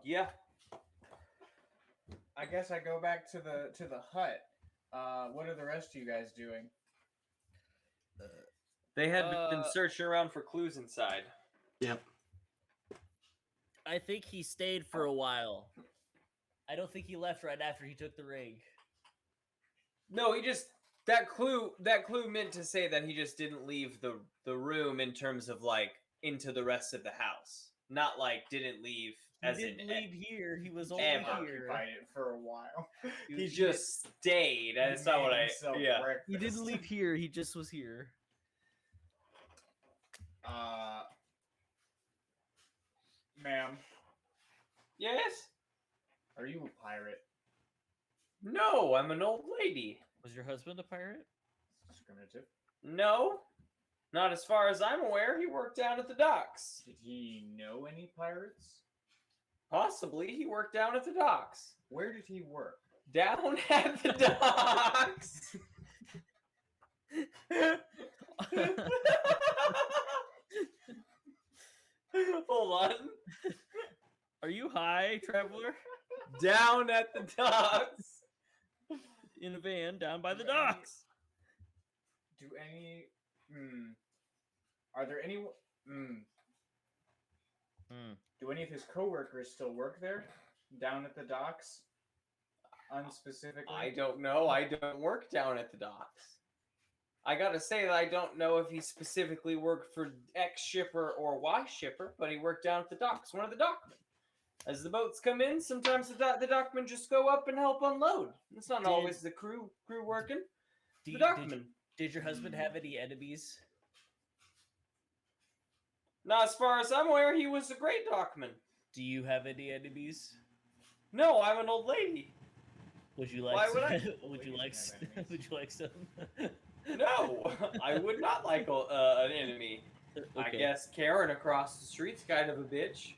[SPEAKER 3] Yeah.
[SPEAKER 4] I guess I go back to the hut. What are the rest of you guys doing?
[SPEAKER 3] They had been
[SPEAKER 2] Uh,
[SPEAKER 3] searching around for clues inside.
[SPEAKER 1] Yep.
[SPEAKER 2] I think he stayed for a while. I don't think he left right after he took the ring.
[SPEAKER 3] No, he just that clue meant to say that he just didn't leave the room in terms of like into the rest of the house. Not like didn't leave
[SPEAKER 2] He
[SPEAKER 3] as
[SPEAKER 2] didn't
[SPEAKER 3] in
[SPEAKER 2] leave here. He was only
[SPEAKER 3] ever.
[SPEAKER 2] here.
[SPEAKER 4] Occupied it for a while.
[SPEAKER 3] he just stayed. That's
[SPEAKER 4] He
[SPEAKER 3] not
[SPEAKER 4] made
[SPEAKER 3] what I
[SPEAKER 4] himself
[SPEAKER 3] yeah.
[SPEAKER 4] breakfast.
[SPEAKER 2] He didn't leave here. He just was here.
[SPEAKER 4] Ma'am,
[SPEAKER 3] Yes?
[SPEAKER 4] are you a pirate?
[SPEAKER 3] No, I'm an old lady.
[SPEAKER 2] Was your husband a pirate?
[SPEAKER 4] Discriminative.
[SPEAKER 3] No. Not as far as I'm aware. He worked down at the docks.
[SPEAKER 4] Did he know any pirates?
[SPEAKER 3] Possibly he worked down at the docks.
[SPEAKER 4] Where did he work?
[SPEAKER 3] Down at the docks. Hold on.
[SPEAKER 2] Are you high, traveler?
[SPEAKER 3] Down at the docks.
[SPEAKER 2] In a van down by the
[SPEAKER 4] Do any-
[SPEAKER 2] docks.
[SPEAKER 4] Do any? Are there any? Do any of his coworkers still work there, down at the docks? Unspecifically.
[SPEAKER 3] I don't know. I don't work down at the docks. I gotta say that I don't know if he specifically worked for X shipper or Y shipper, but he worked down at the docks, one of the dockmen. As the boats come in, sometimes the dockmen just go up and help unload. It's not
[SPEAKER 2] Did-
[SPEAKER 3] always the crew working. The
[SPEAKER 2] Did
[SPEAKER 3] dockmen.
[SPEAKER 2] your husband have any enemies?
[SPEAKER 3] Not as far as I'm aware, he was a great dockman.
[SPEAKER 2] Do you have any enemies?
[SPEAKER 3] No, I'm an old lady.
[SPEAKER 2] Would you like?
[SPEAKER 3] Why would I?
[SPEAKER 2] Would you like?
[SPEAKER 4] Ladies can have enemies.
[SPEAKER 2] Would you like some?
[SPEAKER 3] No, I would not like an enemy. I
[SPEAKER 2] Okay.
[SPEAKER 3] guess Karen across the street's kind of a bitch.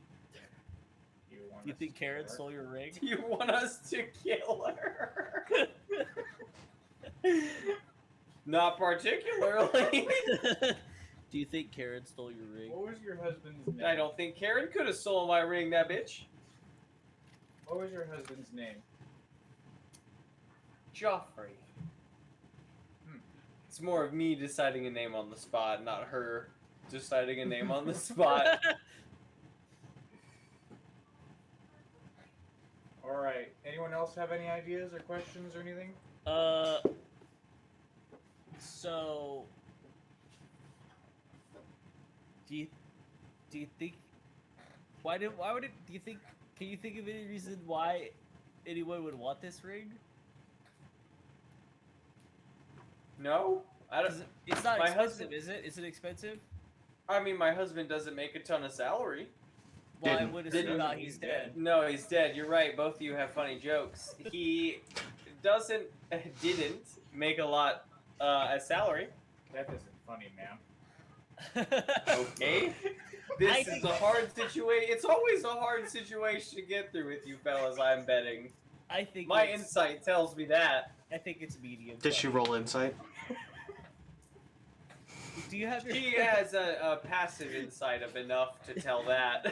[SPEAKER 4] want
[SPEAKER 2] You
[SPEAKER 4] us
[SPEAKER 2] think
[SPEAKER 4] to
[SPEAKER 2] Karen
[SPEAKER 4] kill her?
[SPEAKER 2] stole your ring?
[SPEAKER 3] Do you want us to kill her? Not particularly.
[SPEAKER 2] Do you think Karen stole your ring?
[SPEAKER 4] What was your husband's name?
[SPEAKER 3] I don't think Karen could have stolen my ring, that bitch.
[SPEAKER 4] What was your husband's name?
[SPEAKER 3] Joffrey. It's more of me deciding a name on the spot, not her deciding a name on the spot.
[SPEAKER 4] All right. Anyone else have any ideas or questions or anything?
[SPEAKER 2] So do you think why would it do you think can you think of any reason why anyone would want this ring?
[SPEAKER 3] No, I don't.
[SPEAKER 2] 'Cause it's not
[SPEAKER 3] My
[SPEAKER 2] expensive,
[SPEAKER 3] husband-
[SPEAKER 2] is it? Is it expensive?
[SPEAKER 3] I mean, my husband doesn't make a ton of salary.
[SPEAKER 2] Well, I
[SPEAKER 1] Didn't.
[SPEAKER 2] would assume
[SPEAKER 3] Didn't.
[SPEAKER 2] not. He's dead.
[SPEAKER 3] No, he's dead. You're right. Both of you have funny jokes. He didn't make a lot as salary.
[SPEAKER 4] That isn't funny, ma'am.
[SPEAKER 3] Okay.
[SPEAKER 2] I
[SPEAKER 3] This
[SPEAKER 2] think-
[SPEAKER 3] is a hard situation. It's always a hard situation to get through with you fellas, I'm betting.
[SPEAKER 2] I think
[SPEAKER 3] My
[SPEAKER 2] it's-
[SPEAKER 3] insight tells me that.
[SPEAKER 2] I think it's medium.
[SPEAKER 1] Did she roll insight?
[SPEAKER 2] Do you have your?
[SPEAKER 3] He has a passive insight of enough to tell that.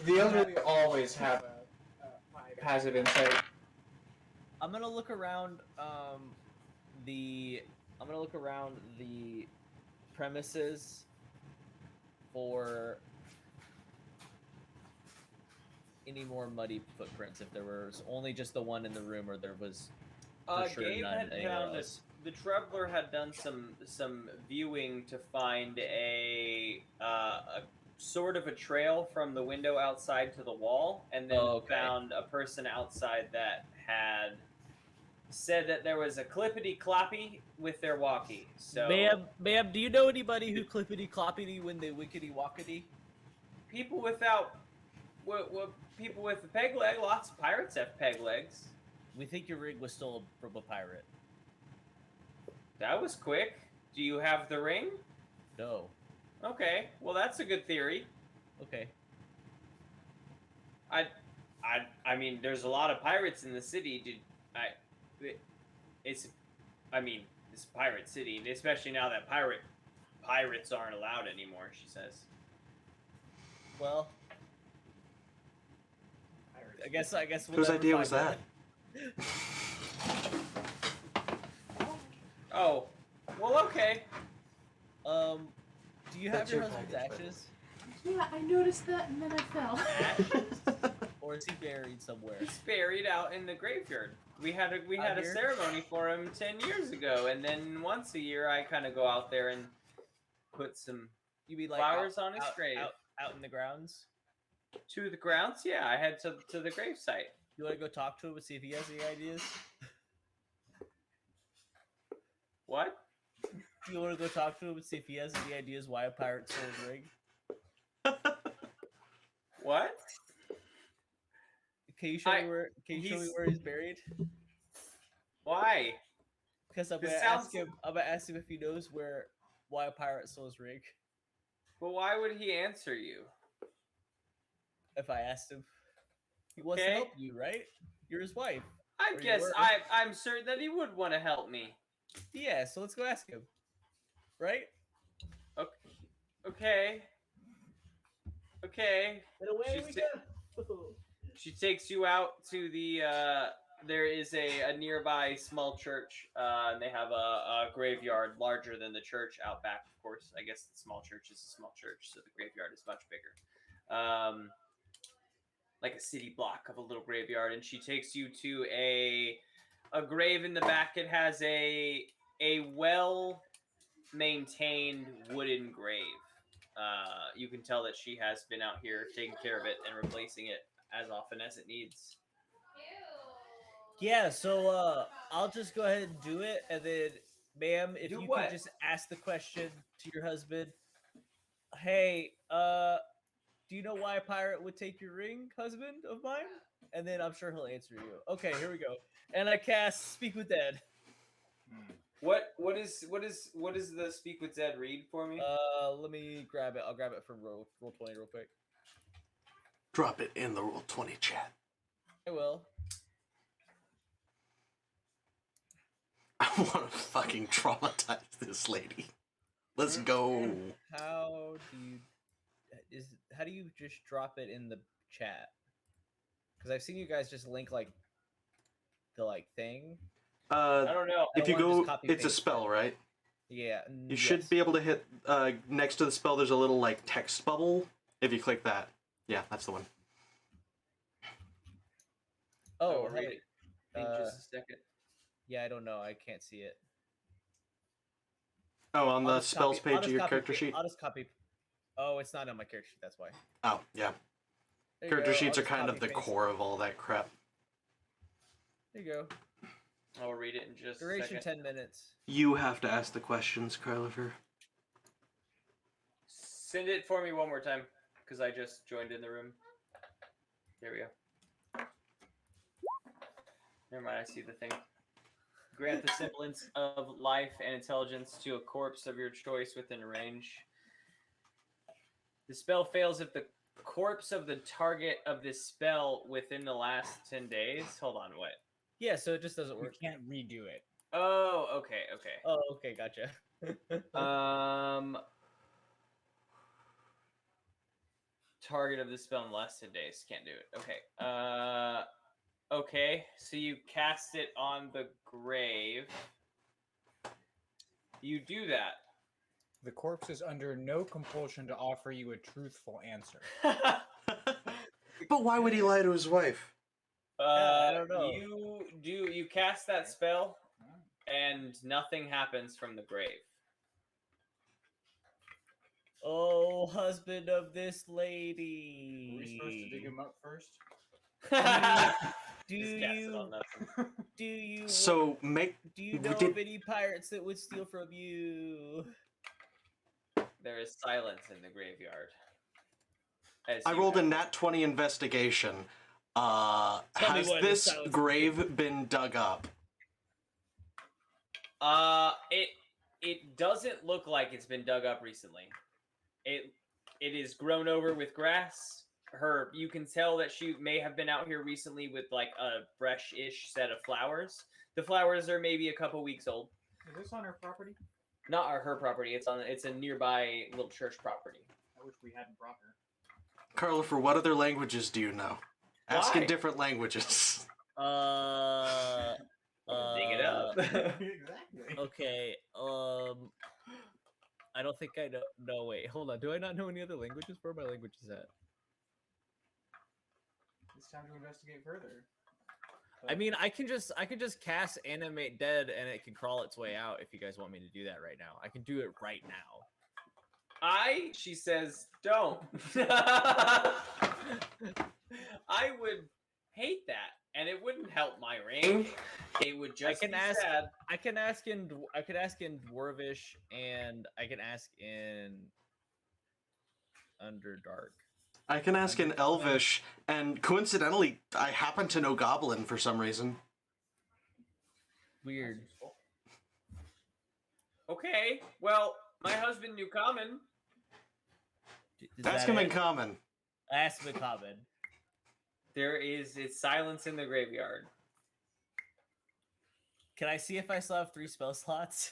[SPEAKER 4] The elderly always have a passive insight.
[SPEAKER 2] I'm gonna look around. I'm gonna look around the premises for any more muddy footprints. If there was only just the one in the room, or there was for sure
[SPEAKER 3] Gabe
[SPEAKER 2] none
[SPEAKER 3] had
[SPEAKER 2] anywhere
[SPEAKER 3] found
[SPEAKER 2] else.
[SPEAKER 3] the traveler had done some viewing to find a sort of a trail from the window outside to the wall, and then
[SPEAKER 2] Oh, okay.
[SPEAKER 3] found a person outside that had said that there was a clippity cloppy with their walkie. So
[SPEAKER 2] Ma'am, do you know anybody who clippity cloppity when they wickety walkety?
[SPEAKER 3] people without people with a peg leg, lots of pirates have peg legs.
[SPEAKER 2] We think your ring was stolen from a pirate.
[SPEAKER 3] That was quick. Do you have the ring?
[SPEAKER 2] No.
[SPEAKER 3] Okay, well that's a good theory.
[SPEAKER 2] Okay.
[SPEAKER 3] I mean, there's a lot of pirates in the city. It's a pirate city, especially now that pirates aren't allowed anymore. She says.
[SPEAKER 2] Well,
[SPEAKER 4] Pirates.
[SPEAKER 2] I guess we'll
[SPEAKER 1] Whose
[SPEAKER 2] never
[SPEAKER 1] idea was
[SPEAKER 2] find
[SPEAKER 1] that?
[SPEAKER 3] Oh, well, okay.
[SPEAKER 2] out. Do you have
[SPEAKER 1] That's
[SPEAKER 2] your
[SPEAKER 1] your
[SPEAKER 2] husband's
[SPEAKER 1] package, buddy.
[SPEAKER 2] ashes,
[SPEAKER 5] Yeah, I noticed that and then I fell.
[SPEAKER 3] Ashes?
[SPEAKER 2] or is he buried somewhere?
[SPEAKER 3] He's buried out in the graveyard. We had
[SPEAKER 2] Out
[SPEAKER 3] a
[SPEAKER 2] here?
[SPEAKER 3] ceremony for him 10 years ago, and then once a year I kind of go out there and put some
[SPEAKER 2] You mean like
[SPEAKER 3] flowers
[SPEAKER 2] out,
[SPEAKER 3] on his
[SPEAKER 2] out,
[SPEAKER 3] grave.
[SPEAKER 2] out in the grounds?
[SPEAKER 3] To the grounds. Yeah, I head to the gravesite.
[SPEAKER 2] You want to go talk to him and see if he has any ideas?
[SPEAKER 3] What?
[SPEAKER 2] Do you want to go talk to him and see if he has any ideas why a pirate stole his ring?
[SPEAKER 3] What?
[SPEAKER 2] Can you show
[SPEAKER 3] I-
[SPEAKER 2] me where? Can you show me
[SPEAKER 3] he's-
[SPEAKER 2] where he's buried?
[SPEAKER 3] Why?
[SPEAKER 2] Because I'm
[SPEAKER 3] This
[SPEAKER 2] gonna
[SPEAKER 3] sounds-
[SPEAKER 2] ask him. I'm gonna ask him if he knows why a pirate stole his ring.
[SPEAKER 3] But why would he answer you?
[SPEAKER 2] If I asked him, he wants to
[SPEAKER 3] Okay.
[SPEAKER 2] help you, right? You're his wife.
[SPEAKER 3] I
[SPEAKER 2] Or you
[SPEAKER 3] guess
[SPEAKER 2] were.
[SPEAKER 3] I'm certain that he would want to help me.
[SPEAKER 2] Yeah. So let's go ask him. Right?
[SPEAKER 3] Okay. Okay.
[SPEAKER 2] And away
[SPEAKER 3] She's
[SPEAKER 2] we
[SPEAKER 3] ta-
[SPEAKER 2] go.
[SPEAKER 3] She takes you out to the. There is a nearby small church, and they have a graveyard larger than the church out back. Of course, I guess the small church is a small church, so the graveyard is much bigger. Like a city block of a little graveyard, and she takes you to a grave in the back. It has a well maintained wooden grave. You can tell that she has been out here taking care of it and replacing it as often as it needs.
[SPEAKER 2] Yeah. So I'll just go ahead and do it, and then, ma'am, if
[SPEAKER 3] Do
[SPEAKER 2] you
[SPEAKER 3] what?
[SPEAKER 2] could just ask the question to your husband. Hey, do you know why a pirate would take your ring, husband of mine? And then I'm sure he'll answer you. Okay, here we go. And I cast Speak with Dead.
[SPEAKER 3] What is the Speak with Zed read for me?
[SPEAKER 2] Let me grab it. I'll grab it from roll 20 real quick.
[SPEAKER 1] Drop it in the Roll20 chat.
[SPEAKER 2] I will.
[SPEAKER 1] I want to fucking traumatize this lady. Let's go.
[SPEAKER 2] How do you just drop it in the chat? Because I've seen you guys just link like the thing.
[SPEAKER 3] I don't know.
[SPEAKER 1] If you
[SPEAKER 2] wanna just
[SPEAKER 1] go,
[SPEAKER 2] copy
[SPEAKER 1] it's a
[SPEAKER 2] paste
[SPEAKER 1] spell, right?
[SPEAKER 2] Yeah.
[SPEAKER 1] You should be able to hit next to the spell. There's a little like text bubble. If you click that, yeah, that's the one.
[SPEAKER 2] Oh,
[SPEAKER 3] read
[SPEAKER 2] hey,
[SPEAKER 3] it. Think just a second.
[SPEAKER 2] yeah. I don't know. I can't see it.
[SPEAKER 1] Oh, on
[SPEAKER 2] I'll
[SPEAKER 1] the
[SPEAKER 2] just
[SPEAKER 1] spells
[SPEAKER 2] copy- I'll
[SPEAKER 1] page of
[SPEAKER 2] just
[SPEAKER 1] your
[SPEAKER 2] copy
[SPEAKER 1] character
[SPEAKER 2] pa-
[SPEAKER 1] sheet.
[SPEAKER 2] I'll just copy. Oh, it's not on my character sheet. That's why.
[SPEAKER 1] Oh, yeah.
[SPEAKER 2] There you
[SPEAKER 1] Character
[SPEAKER 2] go,
[SPEAKER 1] sheets
[SPEAKER 2] I'll
[SPEAKER 1] are
[SPEAKER 2] just
[SPEAKER 1] kind of
[SPEAKER 2] copy
[SPEAKER 1] the
[SPEAKER 2] paste it.
[SPEAKER 1] core of all that crap.
[SPEAKER 2] There you go.
[SPEAKER 3] I'll read it in just
[SPEAKER 2] Duration
[SPEAKER 3] a second.
[SPEAKER 2] 10 minutes.
[SPEAKER 1] You have to ask the questions, Carlifer.
[SPEAKER 3] Send it for me one more time, because I just joined in the room. There we go. Never mind, I see the thing. Grant the semblance of life and intelligence to a corpse of your choice within range. The spell fails if the corpse of the target of this spell within the last 10 days. Hold on, what?
[SPEAKER 2] Yeah, so it just doesn't
[SPEAKER 4] We
[SPEAKER 2] work.
[SPEAKER 4] can't redo it.
[SPEAKER 3] Oh, okay, okay.
[SPEAKER 2] Oh, okay, gotcha.
[SPEAKER 3] Target of the spell in less than 10 days. Can't do it. Okay. Okay. So you cast it on the grave. You do that.
[SPEAKER 4] The corpse is under no compulsion to offer you a truthful answer.
[SPEAKER 1] But why would he lie to his wife?
[SPEAKER 2] I don't know.
[SPEAKER 3] You cast that spell, and nothing happens from the grave.
[SPEAKER 2] Oh, husband of this
[SPEAKER 4] Were
[SPEAKER 2] lady.
[SPEAKER 4] we supposed to dig him up first?
[SPEAKER 2] Do
[SPEAKER 3] Just cast it
[SPEAKER 2] you
[SPEAKER 3] on nothing.
[SPEAKER 2] do you
[SPEAKER 1] So make
[SPEAKER 2] do you
[SPEAKER 1] we
[SPEAKER 2] know
[SPEAKER 1] did-
[SPEAKER 2] of any pirates that would steal from you?
[SPEAKER 3] There is silence in the graveyard. As
[SPEAKER 1] I
[SPEAKER 3] you
[SPEAKER 1] rolled a
[SPEAKER 3] have-
[SPEAKER 1] nat 20 investigation.
[SPEAKER 2] Tell me
[SPEAKER 1] Has
[SPEAKER 2] why the
[SPEAKER 1] this
[SPEAKER 2] silence is
[SPEAKER 1] grave been dug up?
[SPEAKER 3] It doesn't look like it's been dug up recently. It is grown over with grass. You can tell that she may have been out here recently with like a fresh-ish set of flowers. The flowers are maybe a couple weeks old.
[SPEAKER 4] Is this on our property?
[SPEAKER 3] Not her property. It's a nearby little church property.
[SPEAKER 4] I wish we hadn't brought her.
[SPEAKER 1] Carlifer, what other languages do you know? Ask in
[SPEAKER 3] Why?
[SPEAKER 1] different languages.
[SPEAKER 3] Dig it up.
[SPEAKER 4] Exactly.
[SPEAKER 2] Okay. I don't think I know. No, wait. Hold on. Do I not know any other languages? Where are my languages at?
[SPEAKER 4] It's time to investigate further.
[SPEAKER 2] I mean, I can just cast animate dead and it can crawl its way out if you guys want me to do that right now. I can do it right now.
[SPEAKER 3] She says, don't. I would hate that, and it wouldn't help my ring. It would just
[SPEAKER 2] can
[SPEAKER 3] be
[SPEAKER 2] ask-
[SPEAKER 3] sad.
[SPEAKER 2] I can ask in Dwarvish and I can ask in Underdark.
[SPEAKER 1] I can ask in Elvish, and coincidentally, I happen to know Goblin for some reason.
[SPEAKER 2] Weird.
[SPEAKER 3] Okay, well, my husband knew Common.
[SPEAKER 2] Is
[SPEAKER 1] Ask
[SPEAKER 2] that
[SPEAKER 1] him in
[SPEAKER 2] it?
[SPEAKER 1] common.
[SPEAKER 2] Ask him in common.
[SPEAKER 3] It's silence in the graveyard.
[SPEAKER 2] Can I see if I still have 3 spell slots?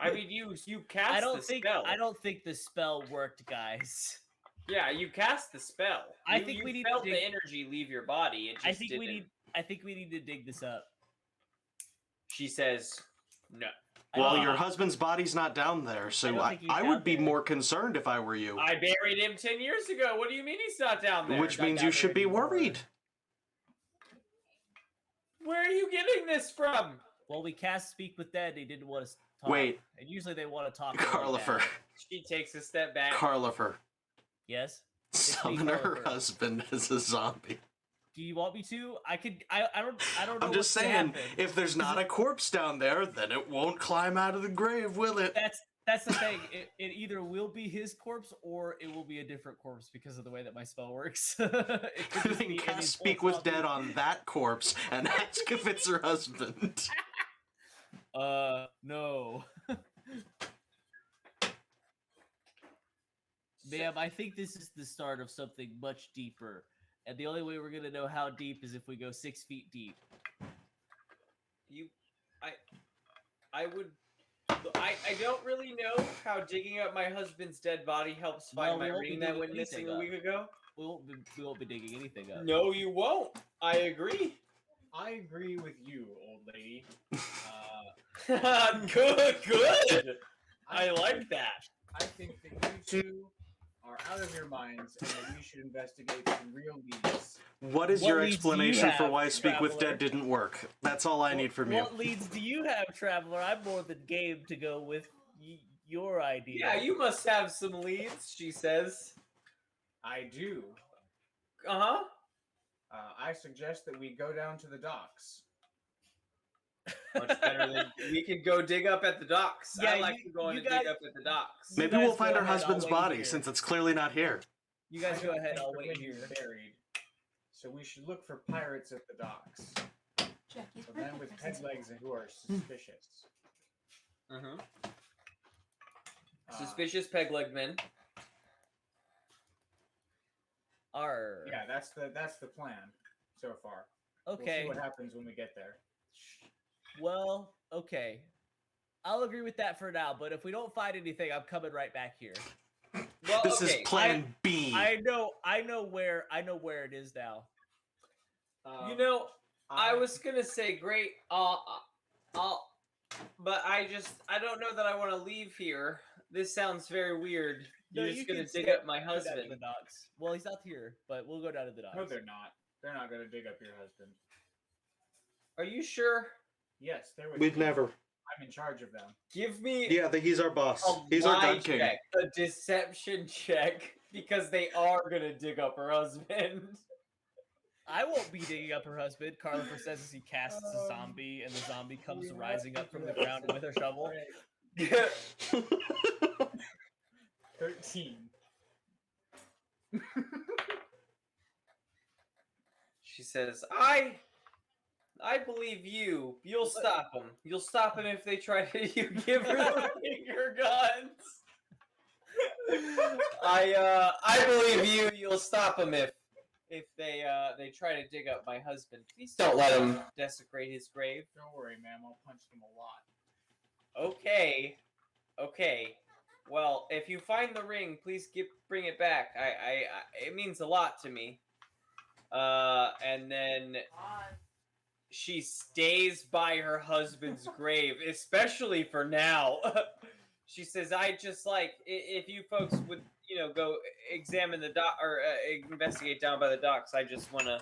[SPEAKER 3] I mean, you cast
[SPEAKER 2] I don't
[SPEAKER 3] the
[SPEAKER 2] think
[SPEAKER 3] spell.
[SPEAKER 2] I don't think the spell worked, guys.
[SPEAKER 3] Yeah, you cast the spell.
[SPEAKER 2] I
[SPEAKER 3] You-
[SPEAKER 2] think
[SPEAKER 3] you
[SPEAKER 2] we need to
[SPEAKER 3] felt
[SPEAKER 2] dig-
[SPEAKER 3] the energy leave your body. It just
[SPEAKER 2] I think
[SPEAKER 3] didn't.
[SPEAKER 2] I think we need to dig this up.
[SPEAKER 3] She says, no.
[SPEAKER 1] Well,
[SPEAKER 2] I-
[SPEAKER 1] your husband's body's not down there, so
[SPEAKER 2] don't
[SPEAKER 1] I,
[SPEAKER 2] think he's
[SPEAKER 1] I
[SPEAKER 2] down
[SPEAKER 1] would be
[SPEAKER 2] there.
[SPEAKER 1] more concerned if I were you.
[SPEAKER 3] I buried him 10 years ago. What do you mean he's not down there?
[SPEAKER 1] Which
[SPEAKER 2] not
[SPEAKER 1] means
[SPEAKER 2] down
[SPEAKER 1] you
[SPEAKER 2] there
[SPEAKER 1] should be
[SPEAKER 2] anymore.
[SPEAKER 1] worried.
[SPEAKER 3] Where are you getting this from?
[SPEAKER 2] Well, we cast Speak with Dead. They didn't want to talk.
[SPEAKER 1] Wait.
[SPEAKER 2] And usually they want to talk. to our
[SPEAKER 1] Carlifer.
[SPEAKER 2] dad.
[SPEAKER 3] She takes a step back.
[SPEAKER 1] Carlifer.
[SPEAKER 2] Yes. me,
[SPEAKER 1] Summon her
[SPEAKER 2] Carlifer.
[SPEAKER 1] husband as a zombie.
[SPEAKER 2] Do you want me to? I could. I don't know.
[SPEAKER 1] I'm just
[SPEAKER 2] what's gonna
[SPEAKER 1] saying,
[SPEAKER 2] happen.
[SPEAKER 1] if there's not a corpse down there, then it won't climb out of the grave, will it?
[SPEAKER 2] That's the thing. It either will be his corpse or it will be a different corpse because of the way that my spell works. It could just be any
[SPEAKER 1] Cast
[SPEAKER 2] full
[SPEAKER 1] Speak with
[SPEAKER 2] zombie.
[SPEAKER 1] Dead on that corpse and ask if it's her husband.
[SPEAKER 2] No. Ma'am, I think this is the start of something much deeper. And the only way we're gonna know how deep is if we go 6 feet deep.
[SPEAKER 3] I don't really know how digging up my husband's dead body helps
[SPEAKER 2] Well,
[SPEAKER 3] find
[SPEAKER 2] we
[SPEAKER 3] my
[SPEAKER 2] won't be
[SPEAKER 3] ring that
[SPEAKER 2] digging
[SPEAKER 3] went missing
[SPEAKER 2] anything
[SPEAKER 3] a week ago.
[SPEAKER 2] We won't be digging anything up.
[SPEAKER 3] No, you won't. I agree.
[SPEAKER 4] I agree with you, old lady.
[SPEAKER 3] Good. I like that.
[SPEAKER 4] I think that you two are out of your minds and that we should investigate some real leads.
[SPEAKER 1] What is
[SPEAKER 2] What
[SPEAKER 1] your
[SPEAKER 2] leads do you
[SPEAKER 1] explanation for
[SPEAKER 2] have,
[SPEAKER 1] why Speak with
[SPEAKER 2] Traveler?
[SPEAKER 1] Dead didn't work? That's all I need from you.
[SPEAKER 2] What leads do you have, Traveler? I'm more than game to go with your idea.
[SPEAKER 3] Yeah, you must have some leads, she says.
[SPEAKER 4] I do.
[SPEAKER 3] Uh-huh.
[SPEAKER 4] I suggest that we go down to the docks.
[SPEAKER 3] Much better than we could go dig up at the docks.
[SPEAKER 2] Yeah,
[SPEAKER 3] I like
[SPEAKER 2] you-
[SPEAKER 3] going
[SPEAKER 2] you
[SPEAKER 3] to
[SPEAKER 2] guys-
[SPEAKER 3] dig up at the docks.
[SPEAKER 2] You
[SPEAKER 1] Maybe
[SPEAKER 2] guys
[SPEAKER 1] we'll find
[SPEAKER 2] go
[SPEAKER 1] her
[SPEAKER 2] ahead, I'll
[SPEAKER 1] husband's
[SPEAKER 2] wait
[SPEAKER 1] body,
[SPEAKER 2] here.
[SPEAKER 1] since it's clearly not here.
[SPEAKER 2] You guys
[SPEAKER 4] I
[SPEAKER 2] go
[SPEAKER 4] don't
[SPEAKER 2] ahead.
[SPEAKER 4] think
[SPEAKER 2] I'll
[SPEAKER 4] the
[SPEAKER 2] wait
[SPEAKER 4] ring
[SPEAKER 2] here.
[SPEAKER 4] is buried. So we should look for pirates at the docks.
[SPEAKER 5] Jackie's
[SPEAKER 4] So men
[SPEAKER 5] birthday
[SPEAKER 4] with
[SPEAKER 5] present.
[SPEAKER 4] peg legs and who are suspicious.
[SPEAKER 3] Uh-huh.
[SPEAKER 4] Uh,
[SPEAKER 3] Suspicious peg-legged men.
[SPEAKER 2] Arr.
[SPEAKER 4] Yeah, that's the plan so far.
[SPEAKER 2] Okay.
[SPEAKER 4] We'll see what happens when we get there.
[SPEAKER 2] Well, okay. I'll agree with that for now, but if we don't find anything, I'm coming right back here.
[SPEAKER 3] Well,
[SPEAKER 1] This
[SPEAKER 3] okay.
[SPEAKER 1] is Plan B.
[SPEAKER 2] I know where it is now.
[SPEAKER 3] You know, I was gonna say great. But I don't know that I want to leave here. This sounds very weird.
[SPEAKER 2] No,
[SPEAKER 3] You're
[SPEAKER 2] you
[SPEAKER 3] just gonna
[SPEAKER 2] can
[SPEAKER 3] dig
[SPEAKER 2] stay-
[SPEAKER 3] up my
[SPEAKER 2] Go down to the
[SPEAKER 3] husband.
[SPEAKER 2] docks. Well, he's not here, but we'll go down to the docks.
[SPEAKER 4] No, they're not. They're not going to dig up your husband.
[SPEAKER 3] Are you sure?
[SPEAKER 4] Yes, they're with
[SPEAKER 1] We'd
[SPEAKER 4] me.
[SPEAKER 1] never.
[SPEAKER 4] I'm in charge of them.
[SPEAKER 3] Give me
[SPEAKER 1] Yeah, he's our boss.
[SPEAKER 3] a
[SPEAKER 1] He's our
[SPEAKER 3] lie
[SPEAKER 1] gun king.
[SPEAKER 3] check, a deception check, because they are gonna dig up her husband.
[SPEAKER 2] I won't be digging up her husband. Carlifer says as he casts a zombie, and the zombie comes rising up from the ground with a shovel.
[SPEAKER 4] 13.
[SPEAKER 3] She says, I believe you. You'll stop them. You'll stop them if they try to you give her the finger guns. I believe you. You'll stop them if they try to dig up my husband. Please don't let them desecrate his grave.
[SPEAKER 4] Don't worry, ma'am. I'll punch them a lot.
[SPEAKER 3] Okay. Well, if you find the ring, please bring it back. It means a lot to me. And then she stays by her husband's grave, especially for now. She says, "I just like if you folks would, go examine the dock or investigate down by the docks. I just want to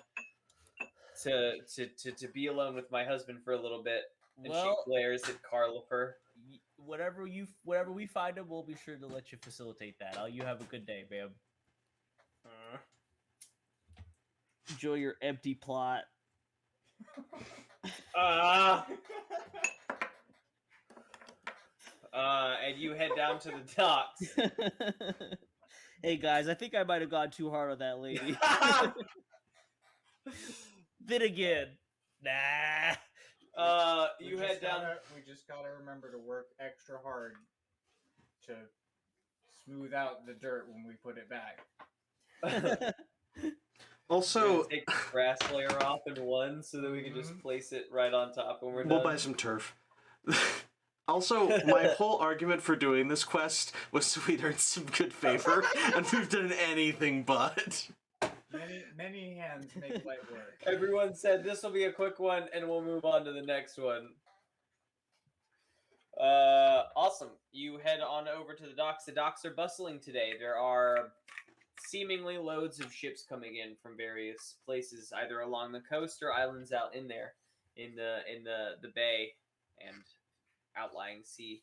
[SPEAKER 3] be alone with my husband for a little bit." And
[SPEAKER 2] Well,
[SPEAKER 3] she glares at Carlifer.
[SPEAKER 2] whatever we find him, we'll be sure to let you facilitate that. You have a good day, ma'am. Enjoy your empty plot.
[SPEAKER 3] And you head down to the docks.
[SPEAKER 2] Hey guys, I think I might have gone too hard on that lady. Then again, nah.
[SPEAKER 3] You head down.
[SPEAKER 4] We just gotta remember to work extra hard to smooth out the dirt when we put it back.
[SPEAKER 1] Also,
[SPEAKER 3] Take the grass layer off in one so that we can just place it right on top when we're done.
[SPEAKER 1] we'll buy some turf. Also, my whole argument for doing this quest was so we'd earn some good favor, and we've done anything but.
[SPEAKER 4] Many hands make light work.
[SPEAKER 3] Everyone said this will be a quick one, and we'll move on to the next one. Awesome. You head on over to the docks. The docks are bustling today. There are seemingly loads of ships coming in from various places, either along the coast or islands out in there, in the bay and outlying sea.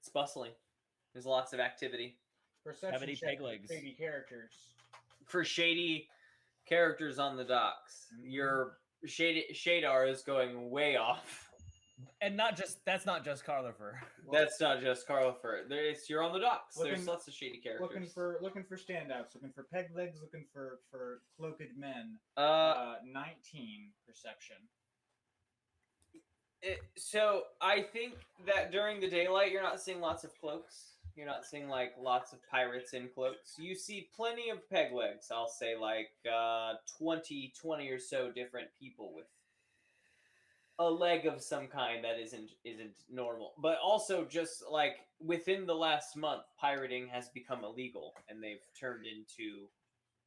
[SPEAKER 3] It's bustling. There's lots of activity.
[SPEAKER 4] Perception
[SPEAKER 2] any
[SPEAKER 4] check
[SPEAKER 2] peg
[SPEAKER 4] for
[SPEAKER 2] legs?
[SPEAKER 4] shady characters.
[SPEAKER 3] For shady characters on the docks, your Shadar is going way off.
[SPEAKER 2] And that's not just Carlifer.
[SPEAKER 3] That's not just Carlifer. You're on the docks. There's
[SPEAKER 4] Looking-
[SPEAKER 3] lots of shady characters.
[SPEAKER 4] Looking for standouts. Looking for peg legs. Looking for cloaked men. 19 perception.
[SPEAKER 3] So I think that during the daylight, you're not seeing lots of cloaks. You're not seeing like lots of pirates in cloaks. You see plenty of peg legs. I'll say like 20 or so different people with a leg of some kind that isn't normal. But also just like within the last month, pirating has become illegal, and they've turned into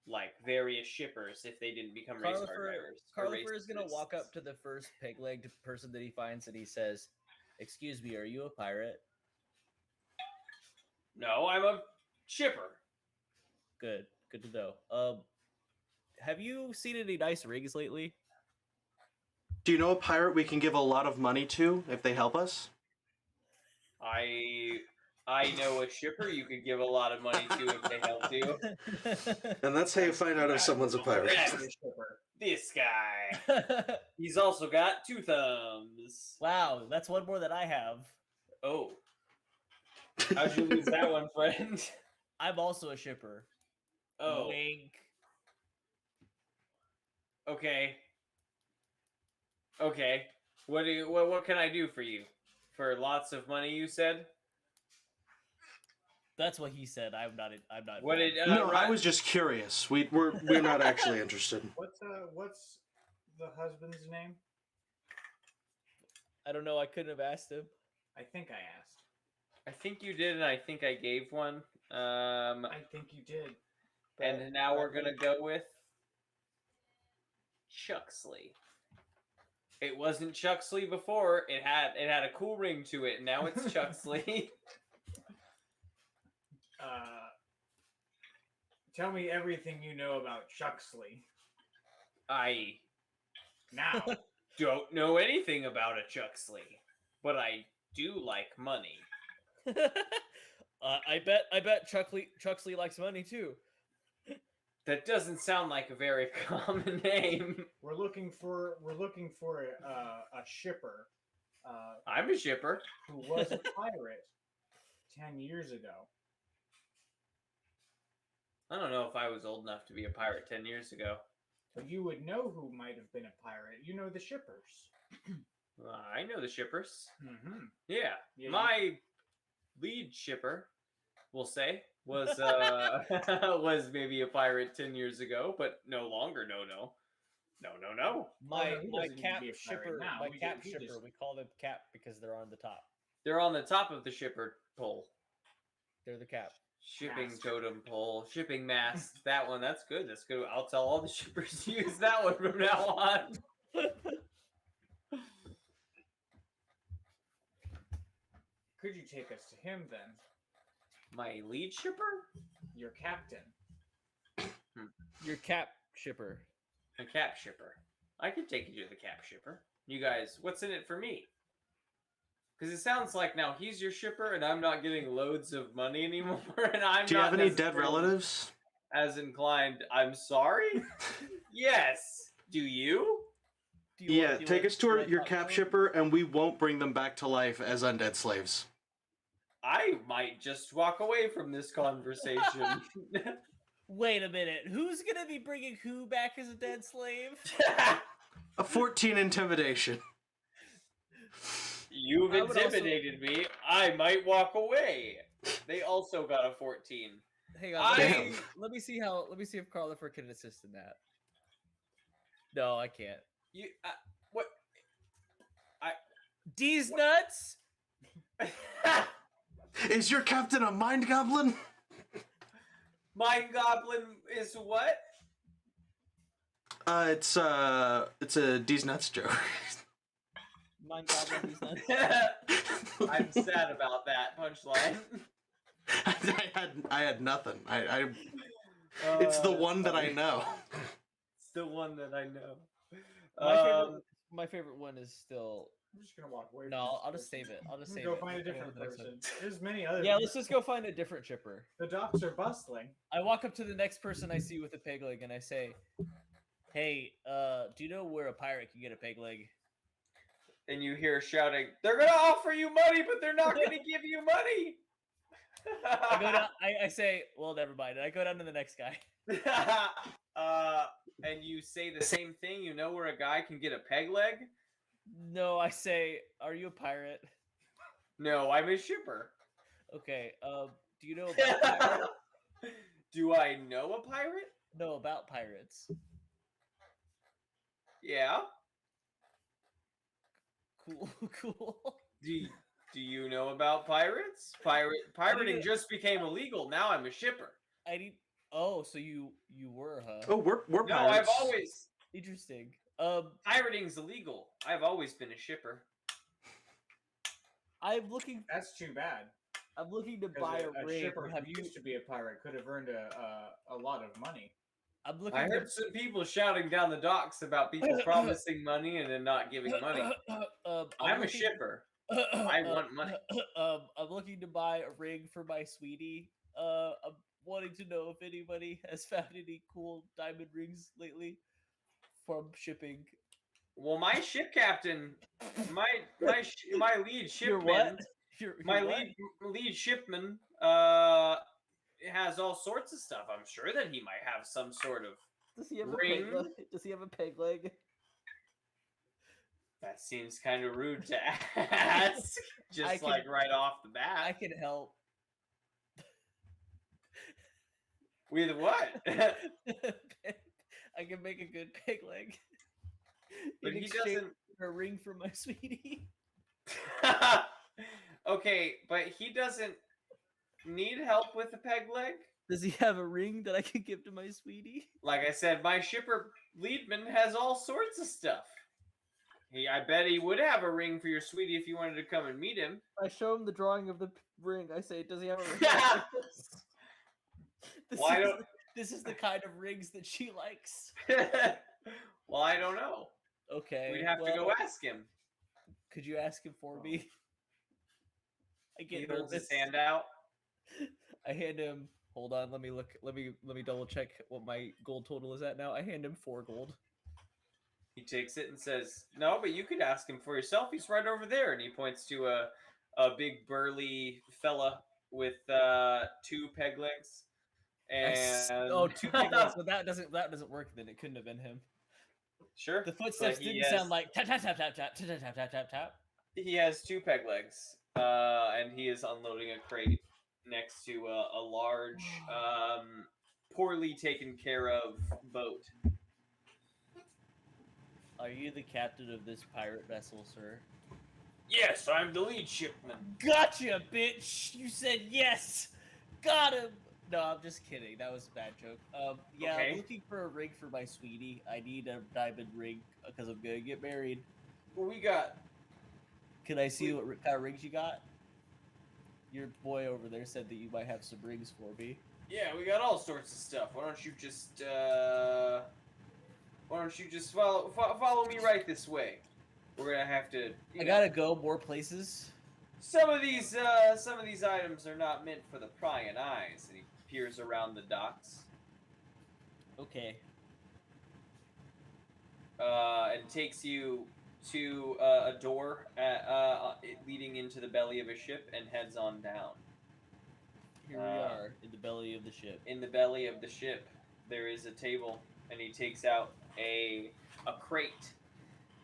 [SPEAKER 3] like various shippers if they didn't become race car drivers.
[SPEAKER 2] Carlifer is gonna walk up to the first peg-legged person that he finds, and he says, "Excuse me, are you a pirate?"
[SPEAKER 3] No, I'm a shipper.
[SPEAKER 2] Good to know. Have you seen any nice rings lately?
[SPEAKER 1] Do you know a pirate we can give a lot of money to if they help us?
[SPEAKER 3] I know a shipper you could give a lot of money to if they helped you.
[SPEAKER 1] And that's how you find out if someone's a pirate.
[SPEAKER 3] That's the shipper. This guy. He's also got 2 thumbs.
[SPEAKER 2] Wow, that's one more than I have.
[SPEAKER 3] Oh. How'd you lose that one, friend?
[SPEAKER 2] I'm also a shipper.
[SPEAKER 3] Oh.
[SPEAKER 2] Wink.
[SPEAKER 3] Okay. What can I do for you? For lots of money, you said?
[SPEAKER 2] That's what he said. I'm not.
[SPEAKER 3] What did
[SPEAKER 1] No, I was just curious. We're not actually interested.
[SPEAKER 4] What's the husband's name?
[SPEAKER 2] I don't know. I couldn't have asked him.
[SPEAKER 4] I think I asked.
[SPEAKER 3] I think you did, and I think I gave one.
[SPEAKER 4] I think you did.
[SPEAKER 3] And now we're gonna go with Chuxley. It wasn't Chuxley before. It had a cool ring to it, and now it's Chuxley.
[SPEAKER 4] Tell me everything you know about Chuxley.
[SPEAKER 3] I
[SPEAKER 4] Now.
[SPEAKER 3] don't know anything about a Chuxley, but I do like money.
[SPEAKER 2] I bet Chuxley likes money too.
[SPEAKER 3] That doesn't sound like a very common name.
[SPEAKER 4] We're looking for a shipper.
[SPEAKER 3] I'm a shipper.
[SPEAKER 4] Who was a pirate 10 years ago.
[SPEAKER 3] I don't know if I was old enough to be a pirate 10 years ago.
[SPEAKER 4] But you would know who might have been a pirate. You know the shippers.
[SPEAKER 3] I know the shippers.
[SPEAKER 4] Mm-hmm.
[SPEAKER 3] Yeah. My lead shipper, we'll say, was was maybe a pirate 10 years ago, but no longer. No.
[SPEAKER 2] My
[SPEAKER 4] he doesn't need to
[SPEAKER 2] cap
[SPEAKER 4] be a pirate
[SPEAKER 2] shipper.
[SPEAKER 4] now.
[SPEAKER 2] My
[SPEAKER 4] We
[SPEAKER 2] cap
[SPEAKER 4] just-
[SPEAKER 2] shipper. We call them cap because they're on the top.
[SPEAKER 3] They're on the top of the shipper pole.
[SPEAKER 2] They're the cap.
[SPEAKER 3] Shipping
[SPEAKER 4] Mast.
[SPEAKER 3] totem pole, shipping mast. That one, that's good. That's good. I'll tell all the shippers to use that one from now on.
[SPEAKER 4] Could you take us to him then?
[SPEAKER 3] My lead shipper?
[SPEAKER 4] Your captain.
[SPEAKER 2] Your cap shipper.
[SPEAKER 3] A cap shipper. I could take you to the cap shipper. You guys, what's in it for me? Because it sounds like now he's your shipper and I'm not getting loads of money anymore, and I'm
[SPEAKER 1] Do you
[SPEAKER 3] not
[SPEAKER 1] have any dead
[SPEAKER 3] necessarily
[SPEAKER 1] relatives?
[SPEAKER 3] as inclined. I'm sorry? Yes. Do you?
[SPEAKER 2] Do you
[SPEAKER 1] Yeah,
[SPEAKER 2] want-
[SPEAKER 1] take us to
[SPEAKER 2] want
[SPEAKER 1] your
[SPEAKER 2] hot
[SPEAKER 1] cap
[SPEAKER 2] dog?
[SPEAKER 1] shipper, and we won't bring them back to life as undead slaves.
[SPEAKER 3] I might just walk away from this conversation.
[SPEAKER 2] Wait a minute. Who's gonna be bringing who back as a dead slave?
[SPEAKER 1] A 14 intimidation.
[SPEAKER 3] You've
[SPEAKER 2] I would also-
[SPEAKER 3] intimidated me. I might walk away. They also got a 14.
[SPEAKER 2] Hang on.
[SPEAKER 3] I-
[SPEAKER 2] Let me see if Carlifer can assist in that. No, I can't.
[SPEAKER 3] You what?
[SPEAKER 2] D's nuts.
[SPEAKER 1] Is your captain a mind goblin?
[SPEAKER 3] Mind Goblin is what?
[SPEAKER 1] It's a D's nuts joke.
[SPEAKER 2] Mind goblin D's nuts.
[SPEAKER 3] I'm sad about that punchline.
[SPEAKER 1] I had nothing. It's the one that I know.
[SPEAKER 3] It's the one that I know.
[SPEAKER 2] My favorite one is still.
[SPEAKER 4] I'm just gonna walk away.
[SPEAKER 2] No,
[SPEAKER 4] from
[SPEAKER 2] I'll
[SPEAKER 4] this
[SPEAKER 2] just save it. I'll just
[SPEAKER 4] person.
[SPEAKER 2] save
[SPEAKER 4] Go
[SPEAKER 2] it.
[SPEAKER 4] find a
[SPEAKER 2] We'll go
[SPEAKER 4] different
[SPEAKER 2] to the next one.
[SPEAKER 4] person. There's many other.
[SPEAKER 2] Yeah, let's just go find a different chipper.
[SPEAKER 4] The docks are bustling.
[SPEAKER 2] I walk up to the next person I see with a peg leg and I say, "Hey, do you know where a pirate can get a peg leg?"
[SPEAKER 3] And you hear shouting, "They're gonna offer you money, but they're not gonna give you money."
[SPEAKER 2] I go down. I say, "Well, never mind." And I go down to the next guy.
[SPEAKER 3] And you say the same thing. You know where a guy can get a peg leg?
[SPEAKER 2] No, I say, "Are you a pirate?"
[SPEAKER 3] No, I'm a shipper.
[SPEAKER 2] Okay. Do you know about pirates?
[SPEAKER 3] Do I know a pirate?
[SPEAKER 2] No, about pirates.
[SPEAKER 3] Yeah.
[SPEAKER 2] Cool, cool.
[SPEAKER 3] Do you know about pirates? Pirating just became illegal. Now I'm a shipper.
[SPEAKER 2] I need. Oh, so you were, huh?
[SPEAKER 1] Oh, we're
[SPEAKER 3] No,
[SPEAKER 1] pirates.
[SPEAKER 3] I've always
[SPEAKER 2] Interesting.
[SPEAKER 3] pirating's illegal. I've always been a shipper.
[SPEAKER 2] I'm looking.
[SPEAKER 4] That's too bad.
[SPEAKER 2] I'm looking to
[SPEAKER 4] 'cause
[SPEAKER 2] buy a
[SPEAKER 4] a
[SPEAKER 2] ring.
[SPEAKER 4] shipper
[SPEAKER 2] Have
[SPEAKER 4] who
[SPEAKER 2] you?
[SPEAKER 4] used to be a pirate could have earned a lot of money.
[SPEAKER 2] I'm looking.
[SPEAKER 3] I heard some people shouting down the docks about people promising money and then not giving money. I'm a
[SPEAKER 2] looking-
[SPEAKER 3] shipper. I want money.
[SPEAKER 2] I'm looking to buy a ring for my sweetie. I'm wanting to know if anybody has found any cool diamond rings lately from shipping.
[SPEAKER 3] Well, my ship captain, my lead
[SPEAKER 2] Your what?
[SPEAKER 3] shipman,
[SPEAKER 2] Your
[SPEAKER 3] my
[SPEAKER 2] what?
[SPEAKER 3] lead shipman, has all sorts of stuff. I'm sure that he might have some sort of.
[SPEAKER 2] Does he have a
[SPEAKER 3] ring.
[SPEAKER 2] peg leg? Does he have a peg leg?
[SPEAKER 3] That seems kind of rude to ask, just
[SPEAKER 2] can-
[SPEAKER 3] like right off the
[SPEAKER 2] I
[SPEAKER 3] bat.
[SPEAKER 2] can help.
[SPEAKER 3] With what?
[SPEAKER 2] I can make a good peg leg.
[SPEAKER 3] But
[SPEAKER 2] In
[SPEAKER 3] he
[SPEAKER 2] exchange
[SPEAKER 3] doesn't.
[SPEAKER 2] for a ring from my sweetie.
[SPEAKER 3] Okay, but he doesn't need help with the peg leg.
[SPEAKER 2] Does he have a ring that I can give to my sweetie?
[SPEAKER 3] Like I said, my shipper Leadman has all sorts of stuff. I bet he would have a ring for your sweetie if you wanted to come and meet him.
[SPEAKER 2] I show him the drawing of the ring. I say, "Does he have a ring?" like this?" This
[SPEAKER 3] Well, I
[SPEAKER 2] is
[SPEAKER 3] don't-
[SPEAKER 2] the- This is the kind of rings that she likes.
[SPEAKER 3] Well, I don't know.
[SPEAKER 2] Okay.
[SPEAKER 3] We'd have to go
[SPEAKER 2] well,
[SPEAKER 3] ask him.
[SPEAKER 2] Could you ask him for me? I
[SPEAKER 3] He
[SPEAKER 2] get
[SPEAKER 3] holds his
[SPEAKER 2] nervous.
[SPEAKER 3] hand out.
[SPEAKER 2] I hand him. Hold on. Let me look. Let me double check what my gold total is at now. I hand him 4 gold.
[SPEAKER 3] He takes it and says, "No, but you could ask him for yourself. He's right over there." And he points to a big burly fella with 2 peg legs. And
[SPEAKER 2] Oh, 2 peg legs. So that doesn't work. Then it couldn't have been him.
[SPEAKER 3] Sure.
[SPEAKER 2] The footsteps
[SPEAKER 3] But he
[SPEAKER 2] didn't
[SPEAKER 3] has-
[SPEAKER 2] sound like tap tap tap tap tap tap tap tap tap tap.
[SPEAKER 3] He has 2 peg legs, and he is unloading a crate next to a large, poorly taken care of boat.
[SPEAKER 2] Are you the captain of this pirate vessel, sir?
[SPEAKER 3] Yes, I'm the lead shipman.
[SPEAKER 2] Gotcha, bitch! You said yes! Got him! No, I'm just kidding. That was a bad joke. Yeah,
[SPEAKER 3] Okay.
[SPEAKER 2] I'm looking for a ring for my sweetie. I need a diamond ring because I'm gonna get married.
[SPEAKER 3] What we got?
[SPEAKER 2] Can I see what kind of rings you got? Your boy over there said that you might have some rings for me.
[SPEAKER 3] Yeah, we got all sorts of stuff. Why don't you just follow me right this way? We're gonna have to.
[SPEAKER 2] I gotta go more places.
[SPEAKER 3] Some of these items are not meant for the prying eyes. And he peers around the docks.
[SPEAKER 2] Okay.
[SPEAKER 3] And takes you to a door leading into the belly of a ship and heads on down.
[SPEAKER 2] Here we are in the belly of the ship.
[SPEAKER 3] In the belly of the ship, there is a table, and he takes out a crate.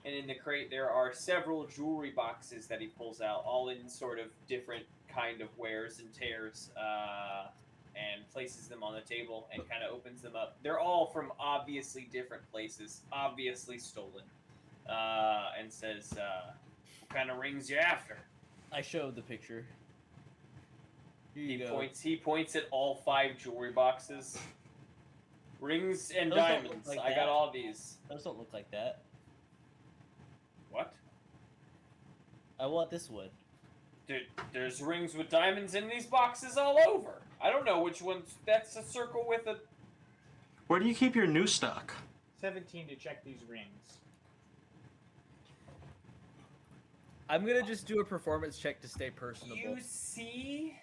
[SPEAKER 3] And in the crate, there are several jewelry boxes that he pulls out, all in sort of different kind of wears and tears, and places them on the table and kind of opens them up. They're all from obviously different places, obviously stolen, and says, "What kind of rings you after?"
[SPEAKER 2] I showed the picture. Here
[SPEAKER 3] He
[SPEAKER 2] you go.
[SPEAKER 3] points at all 5 jewelry boxes. Rings and
[SPEAKER 2] Those don't look
[SPEAKER 3] diamonds.
[SPEAKER 2] like
[SPEAKER 3] I
[SPEAKER 2] that.
[SPEAKER 3] got all these.
[SPEAKER 2] Those don't look like that.
[SPEAKER 3] What?
[SPEAKER 2] I want this one.
[SPEAKER 3] Dude, there's rings with diamonds in these boxes all over. I don't know which one's. That's a circle with a.
[SPEAKER 1] Where do you keep your new stock?
[SPEAKER 4] 17 to check these rings.
[SPEAKER 2] I'm gonna just do a performance check to stay personable.
[SPEAKER 3] You see?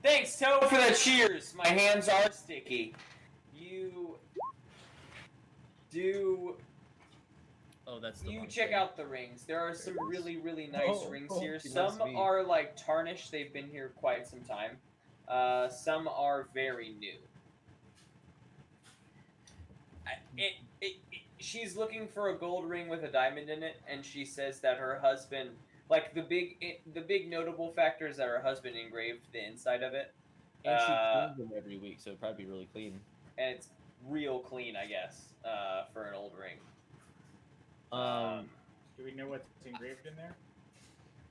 [SPEAKER 3] Thanks, Toe, for the cheers. My hands are sticky. You do.
[SPEAKER 2] Oh, that's the
[SPEAKER 3] You
[SPEAKER 2] wrong
[SPEAKER 3] check
[SPEAKER 2] thing.
[SPEAKER 3] out the rings. There are some really, really nice
[SPEAKER 2] Oh,
[SPEAKER 3] rings
[SPEAKER 2] oh,
[SPEAKER 3] here.
[SPEAKER 2] he
[SPEAKER 3] Some
[SPEAKER 2] loves me.
[SPEAKER 3] are like tarnished. They've been here quite some time. Some are very new. She's looking for a gold ring with a diamond in it, and she says that her husband, like the big notable factor is that her husband engraved the inside of it,
[SPEAKER 2] And she cleans them every week, so it'd probably be really clean.
[SPEAKER 3] and it's real clean, I guess, for an old ring.
[SPEAKER 4] Do we know what's engraved in there?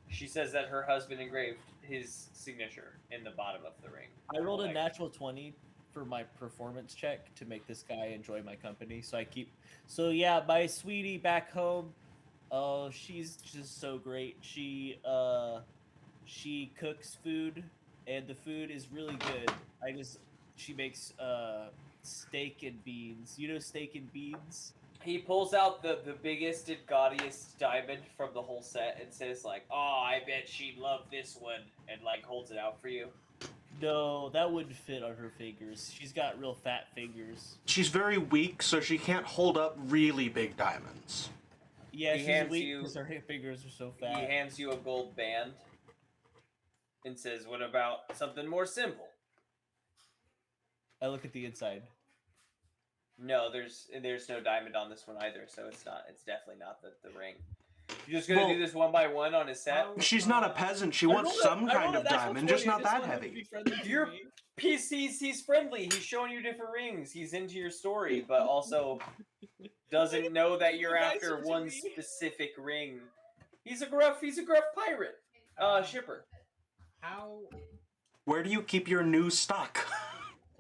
[SPEAKER 3] She says that her husband engraved his signature in the bottom of the ring.
[SPEAKER 2] I rolled a
[SPEAKER 3] Like-
[SPEAKER 2] natural 20 for my performance check to make this guy enjoy my company. So yeah, my sweetie back home, oh, she's just so great. She cooks food, and the food is really good. She makes steak and beans. You know steak and beans?
[SPEAKER 3] He pulls out the biggest and gaudiest diamond from the whole set and says like, "Oh, I bet she'd love this one," and like holds it out for you.
[SPEAKER 2] No, that wouldn't fit on her fingers. She's got real fat fingers.
[SPEAKER 1] She's very weak, so she can't hold up really big diamonds.
[SPEAKER 2] Yeah,
[SPEAKER 3] He
[SPEAKER 2] she's
[SPEAKER 3] hands
[SPEAKER 2] weak
[SPEAKER 3] you-
[SPEAKER 2] because her fingers are so
[SPEAKER 3] He
[SPEAKER 2] fat.
[SPEAKER 3] hands you a gold band and says, "What about something more simple?"
[SPEAKER 2] I look at the inside.
[SPEAKER 3] No, there's no diamond on this one either, so it's definitely not the ring. You're just gonna
[SPEAKER 1] Well-
[SPEAKER 3] do this one by one on his set.
[SPEAKER 1] She's not a peasant. She wants some kind of diamond, just not that heavy.
[SPEAKER 3] You're- He's friendly. He's showing you different rings. He's into your story, but also doesn't know that you're
[SPEAKER 2] Nicer
[SPEAKER 3] after
[SPEAKER 2] to
[SPEAKER 3] one
[SPEAKER 2] me.
[SPEAKER 3] specific ring. He's a gruff pirate. Shipper.
[SPEAKER 4] How
[SPEAKER 1] Where do you keep your new stock?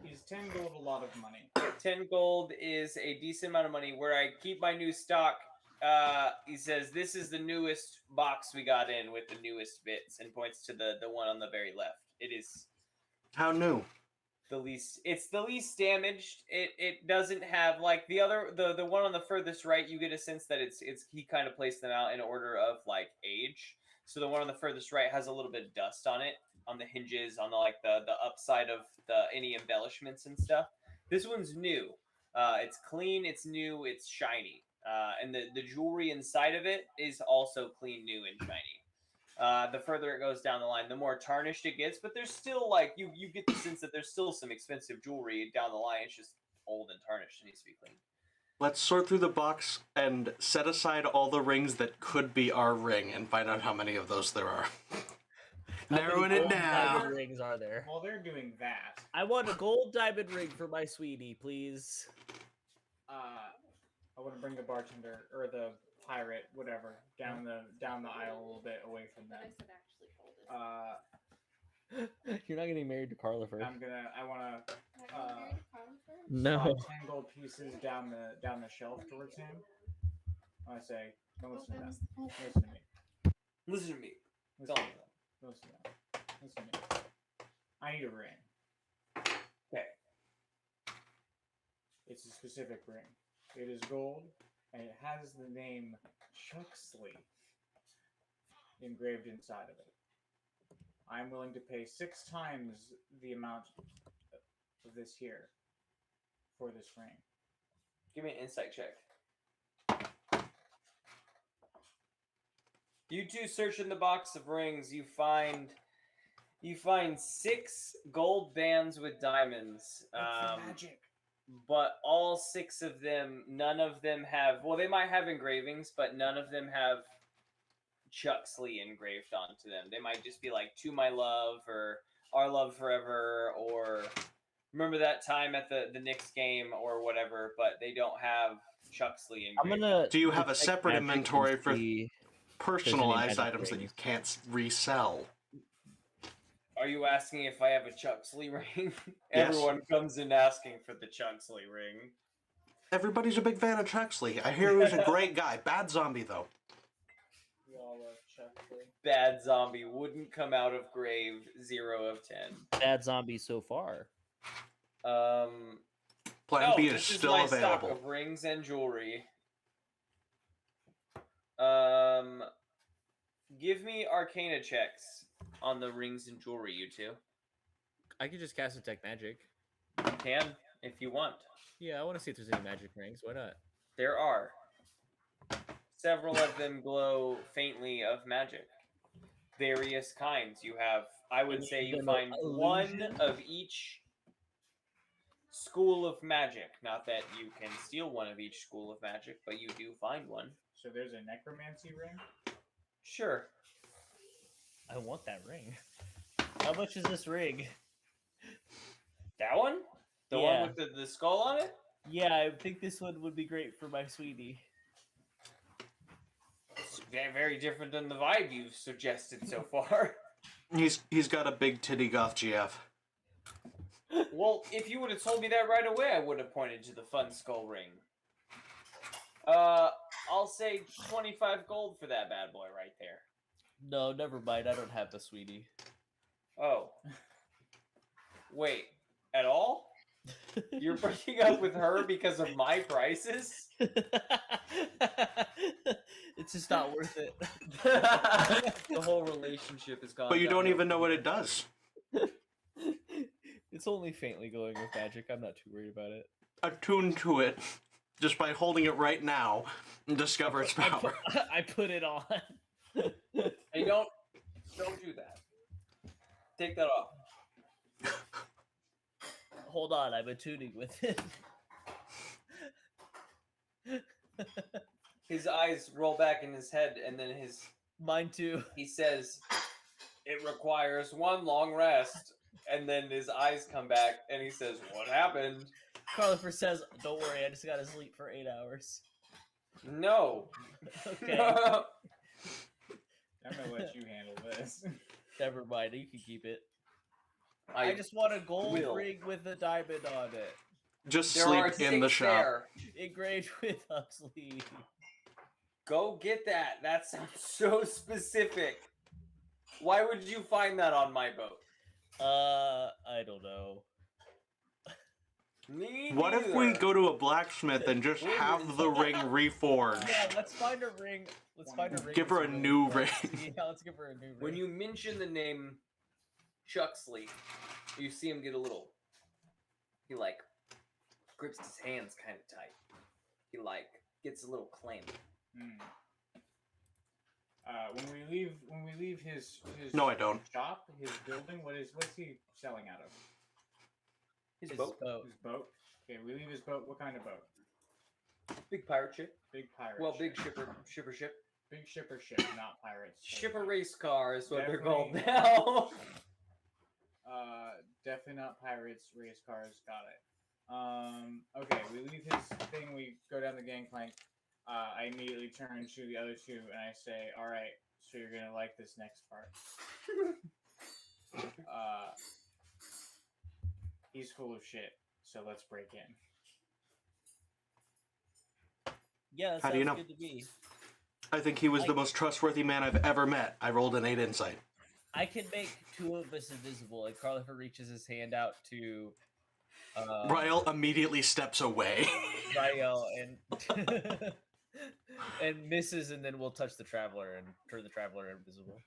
[SPEAKER 4] is 10 gold a lot of money?
[SPEAKER 3] 10 gold is a decent amount of money. Where I keep my new stock, he says, "This is the newest box we got in with the newest bits," and points to the one on the very left. It is
[SPEAKER 1] How new?
[SPEAKER 3] it's the least damaged. It doesn't have like the other the one on the furthest right. You get a sense that it's he kind of placed them out in order of like age. So the one on the furthest right has a little bit of dust on it, on the hinges, on the upside of any embellishments and stuff. This one's new. It's clean, it's new, it's shiny, and the jewelry inside of it is also clean, new, and shiny. The further it goes down the line, the more tarnished it gets, but there's still like you get the sense that there's still some expensive jewelry down the line. It's just old and tarnished. It needs to be cleaned.
[SPEAKER 1] Let's sort through the box and set aside all the rings that could be our ring and find out how many of those there are. Narrowing it
[SPEAKER 2] Gold diamond
[SPEAKER 1] down.
[SPEAKER 2] rings are there?
[SPEAKER 4] While they're doing that,
[SPEAKER 2] I want a gold diamond ring for my sweetie, please.
[SPEAKER 4] I want to bring the bartender or the pirate, whatever, down the aisle a little bit away from
[SPEAKER 5] But I
[SPEAKER 4] them.
[SPEAKER 5] said actually fold it.
[SPEAKER 2] You're not getting married to Carlifer.
[SPEAKER 4] I wanna
[SPEAKER 5] Have you married a Carlifer?
[SPEAKER 2] No.
[SPEAKER 4] slide 10 gold pieces down the shelf towards him. I say, don't listen to that. Listen to me.
[SPEAKER 3] Listen to me.
[SPEAKER 4] Listen
[SPEAKER 3] Tell
[SPEAKER 4] to
[SPEAKER 3] me.
[SPEAKER 4] me. Listen to me. Listen to me. I need a ring.
[SPEAKER 3] Okay.
[SPEAKER 4] It's a specific ring. It is gold, and it has the name Chuxley engraved inside of it. I'm willing to pay 6 times the amount of this here for this ring.
[SPEAKER 3] Give me an insight check. You two search in the box of rings. You find 6 gold bands with diamonds.
[SPEAKER 4] Magic.
[SPEAKER 3] But all 6 of them, none of them have. Well, they might have engravings, but none of them have Chuxley engraved onto them. They might just be like "To My Love" or "Our Love Forever" or "Remember That Time at the Knicks game" or whatever. But they don't have Chuxley engraved.
[SPEAKER 2] I'm gonna.
[SPEAKER 1] Do you have a
[SPEAKER 2] detect
[SPEAKER 1] separate
[SPEAKER 2] magic and
[SPEAKER 1] inventory for
[SPEAKER 2] see-
[SPEAKER 1] personalized
[SPEAKER 2] magic
[SPEAKER 1] items that you
[SPEAKER 2] rings.
[SPEAKER 1] can't resell?
[SPEAKER 3] Are you asking if I have a Chuxley ring?
[SPEAKER 1] Yes.
[SPEAKER 3] Everyone comes in asking for the Chuxley ring.
[SPEAKER 1] Everybody's a big fan of Chuxley. I hear he was a great guy. Bad zombie, though.
[SPEAKER 4] We all love Chuxley.
[SPEAKER 3] Bad zombie wouldn't come out of grave. 0 of 10.
[SPEAKER 2] Bad zombies so far.
[SPEAKER 1] Plan B is
[SPEAKER 3] this
[SPEAKER 1] still
[SPEAKER 3] my stock
[SPEAKER 1] available.
[SPEAKER 3] of rings and jewelry. Give me Arcana checks on the rings and jewelry, you two.
[SPEAKER 2] I could just cast Detect Magic.
[SPEAKER 3] You can, if you want.
[SPEAKER 2] Yeah, I want to see if there's any magic rings. Why not?
[SPEAKER 3] There are. Several of them glow faintly of magic. Various kinds. You have, I would say you
[SPEAKER 2] The
[SPEAKER 3] find one
[SPEAKER 2] illusion?
[SPEAKER 3] of each school of magic. Not that you can steal one of each school of magic, but you do find one.
[SPEAKER 4] So there's a necromancy ring.
[SPEAKER 3] Sure.
[SPEAKER 2] I want that ring. How much is this ring?
[SPEAKER 3] That one? The
[SPEAKER 2] Yeah.
[SPEAKER 3] one with the skull on it?
[SPEAKER 2] Yeah, I think this one would be great for my sweetie.
[SPEAKER 3] It's very, very different than the vibe you've suggested so far.
[SPEAKER 1] He's got a big titty goth GF.
[SPEAKER 3] Well, if you would have told me that right away, I would have pointed to the fun skull ring. I'll say 25 gold for that bad boy right there.
[SPEAKER 2] No, never mind. I don't have the sweetie.
[SPEAKER 3] Oh. Wait, at all? You're breaking up with her because of my prices?
[SPEAKER 2] It's just not worth it.
[SPEAKER 3] The whole relationship is gone.
[SPEAKER 1] But you don't
[SPEAKER 3] downhill
[SPEAKER 1] even know
[SPEAKER 3] from
[SPEAKER 1] what
[SPEAKER 3] here.
[SPEAKER 1] it does.
[SPEAKER 2] It's only faintly glowing with magic. I'm not too worried about it.
[SPEAKER 1] Attune to it just by holding it right now and discover its power.
[SPEAKER 2] I put it on.
[SPEAKER 3] Hey, don't do that. Take that off.
[SPEAKER 2] Hold on, I'm attuning with it.
[SPEAKER 3] His eyes roll back in his head, and then
[SPEAKER 2] Mine too.
[SPEAKER 3] he says, "It requires one long rest." And then his eyes come back, and he says, "What happened?"
[SPEAKER 2] Carlifer says, "Don't worry, I just gotta sleep for 8 hours."
[SPEAKER 3] No.
[SPEAKER 2] Okay,
[SPEAKER 4] I'm gonna let you handle this.
[SPEAKER 2] never mind. You can keep it.
[SPEAKER 3] I
[SPEAKER 2] I just want a gold
[SPEAKER 3] will.
[SPEAKER 2] ring with a diamond on it,
[SPEAKER 1] Just
[SPEAKER 3] there are
[SPEAKER 1] sleep in the
[SPEAKER 3] 6
[SPEAKER 1] shop.
[SPEAKER 3] there.
[SPEAKER 2] engraved with Huxley.
[SPEAKER 3] Go get that. That sounds so specific. Why would you find that on my boat?
[SPEAKER 2] I don't know.
[SPEAKER 3] Me
[SPEAKER 1] What if we
[SPEAKER 3] neither.
[SPEAKER 1] go to a blacksmith and just have the ring reforged?
[SPEAKER 2] Yeah, let's find a ring. Let's find a ring.
[SPEAKER 1] Give her
[SPEAKER 2] that's
[SPEAKER 1] a
[SPEAKER 2] really
[SPEAKER 1] new
[SPEAKER 2] close.
[SPEAKER 1] ring.
[SPEAKER 2] Yeah, let's give her a new ring.
[SPEAKER 3] When you mention the name Chuxley, you see him get a little. He like grips his hands kind of tight. He like gets a little clammy.
[SPEAKER 4] Hmm. When we leave his
[SPEAKER 1] No, I don't.
[SPEAKER 4] shop, his building, what's he selling out of?
[SPEAKER 3] His
[SPEAKER 2] His
[SPEAKER 3] boat,
[SPEAKER 2] boat.
[SPEAKER 4] His boat. Okay, we leave his boat. What kind of boat?
[SPEAKER 3] big pirate ship.
[SPEAKER 4] Big pirate.
[SPEAKER 3] Well,
[SPEAKER 4] ship.
[SPEAKER 3] big shipper ship.
[SPEAKER 4] Big shipper ship, not pirates.
[SPEAKER 3] Shipper race car is what they're called
[SPEAKER 4] Definitely.
[SPEAKER 3] now.
[SPEAKER 4] Definitely not pirates. Race cars. Got it. Okay, we leave his thing. We go down the gangplank. I immediately turn to the other two and I say, "All right, so you're gonna like this next part." He's full of shit, so let's break in.
[SPEAKER 2] Yeah, that
[SPEAKER 1] How
[SPEAKER 2] sounds
[SPEAKER 1] do you know?
[SPEAKER 2] good to me.
[SPEAKER 1] I think he was the most trustworthy man I've ever met. I rolled an 8 insight.
[SPEAKER 2] I can make two of us invisible, and Carlifer reaches his hand out to
[SPEAKER 1] Ryle immediately steps away.
[SPEAKER 2] Rael and and misses, and then we'll touch the traveler and turn the traveler invisible.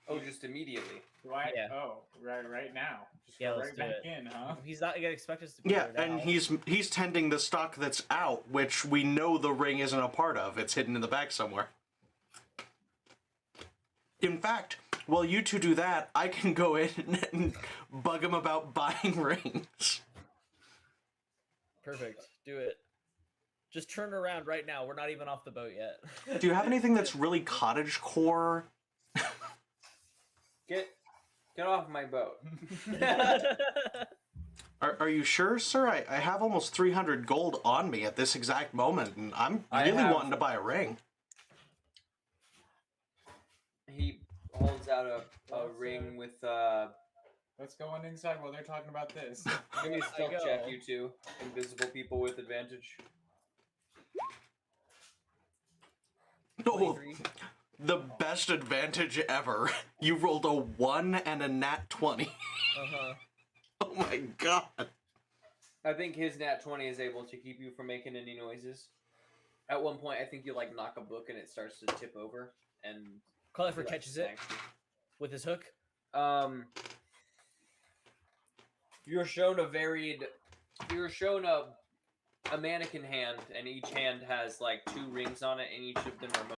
[SPEAKER 3] Oh, just immediately.
[SPEAKER 4] Do I?
[SPEAKER 2] Yeah.
[SPEAKER 4] Oh, right now. Just
[SPEAKER 2] Yeah,
[SPEAKER 4] go
[SPEAKER 2] let's
[SPEAKER 4] right
[SPEAKER 2] do
[SPEAKER 4] back in, huh?
[SPEAKER 2] He's not gonna expect us to be
[SPEAKER 1] Yeah,
[SPEAKER 2] there
[SPEAKER 1] and
[SPEAKER 2] now.
[SPEAKER 1] he's tending the stock that's out, which we know the ring isn't a part of. It's hidden in the back somewhere. In fact, while you two do that, I can go in and bug him about buying rings.
[SPEAKER 2] Perfect. Do it. Just turn around right now. We're not even off the boat yet.
[SPEAKER 1] Do you have anything that's really cottage core?
[SPEAKER 3] Get off my boat.
[SPEAKER 1] Are you sure, sir? I have almost 300 gold on me at this exact moment, and I'm
[SPEAKER 3] I
[SPEAKER 1] really
[SPEAKER 3] have-
[SPEAKER 1] wanting to buy a ring.
[SPEAKER 3] He holds out a ring with
[SPEAKER 4] Let's go on inside while they're talking about this.
[SPEAKER 3] Give me a
[SPEAKER 2] I
[SPEAKER 3] stealth
[SPEAKER 2] go.
[SPEAKER 3] check, you two. Invisible people with advantage.
[SPEAKER 1] Oh,
[SPEAKER 2] 23.
[SPEAKER 1] the best advantage ever. You rolled a 1 and a nat 20.
[SPEAKER 2] Uh-huh.
[SPEAKER 1] Oh my god.
[SPEAKER 3] I think his nat 20 is able to keep you from making any noises. At one point, I think you like knock a book and it starts to tip over, and
[SPEAKER 2] Carlifer
[SPEAKER 3] he, like,
[SPEAKER 2] catches it
[SPEAKER 3] smacks you.
[SPEAKER 2] with his hook.
[SPEAKER 3] You're shown a mannequin hand, and each hand has like 2 rings on it, and each of them are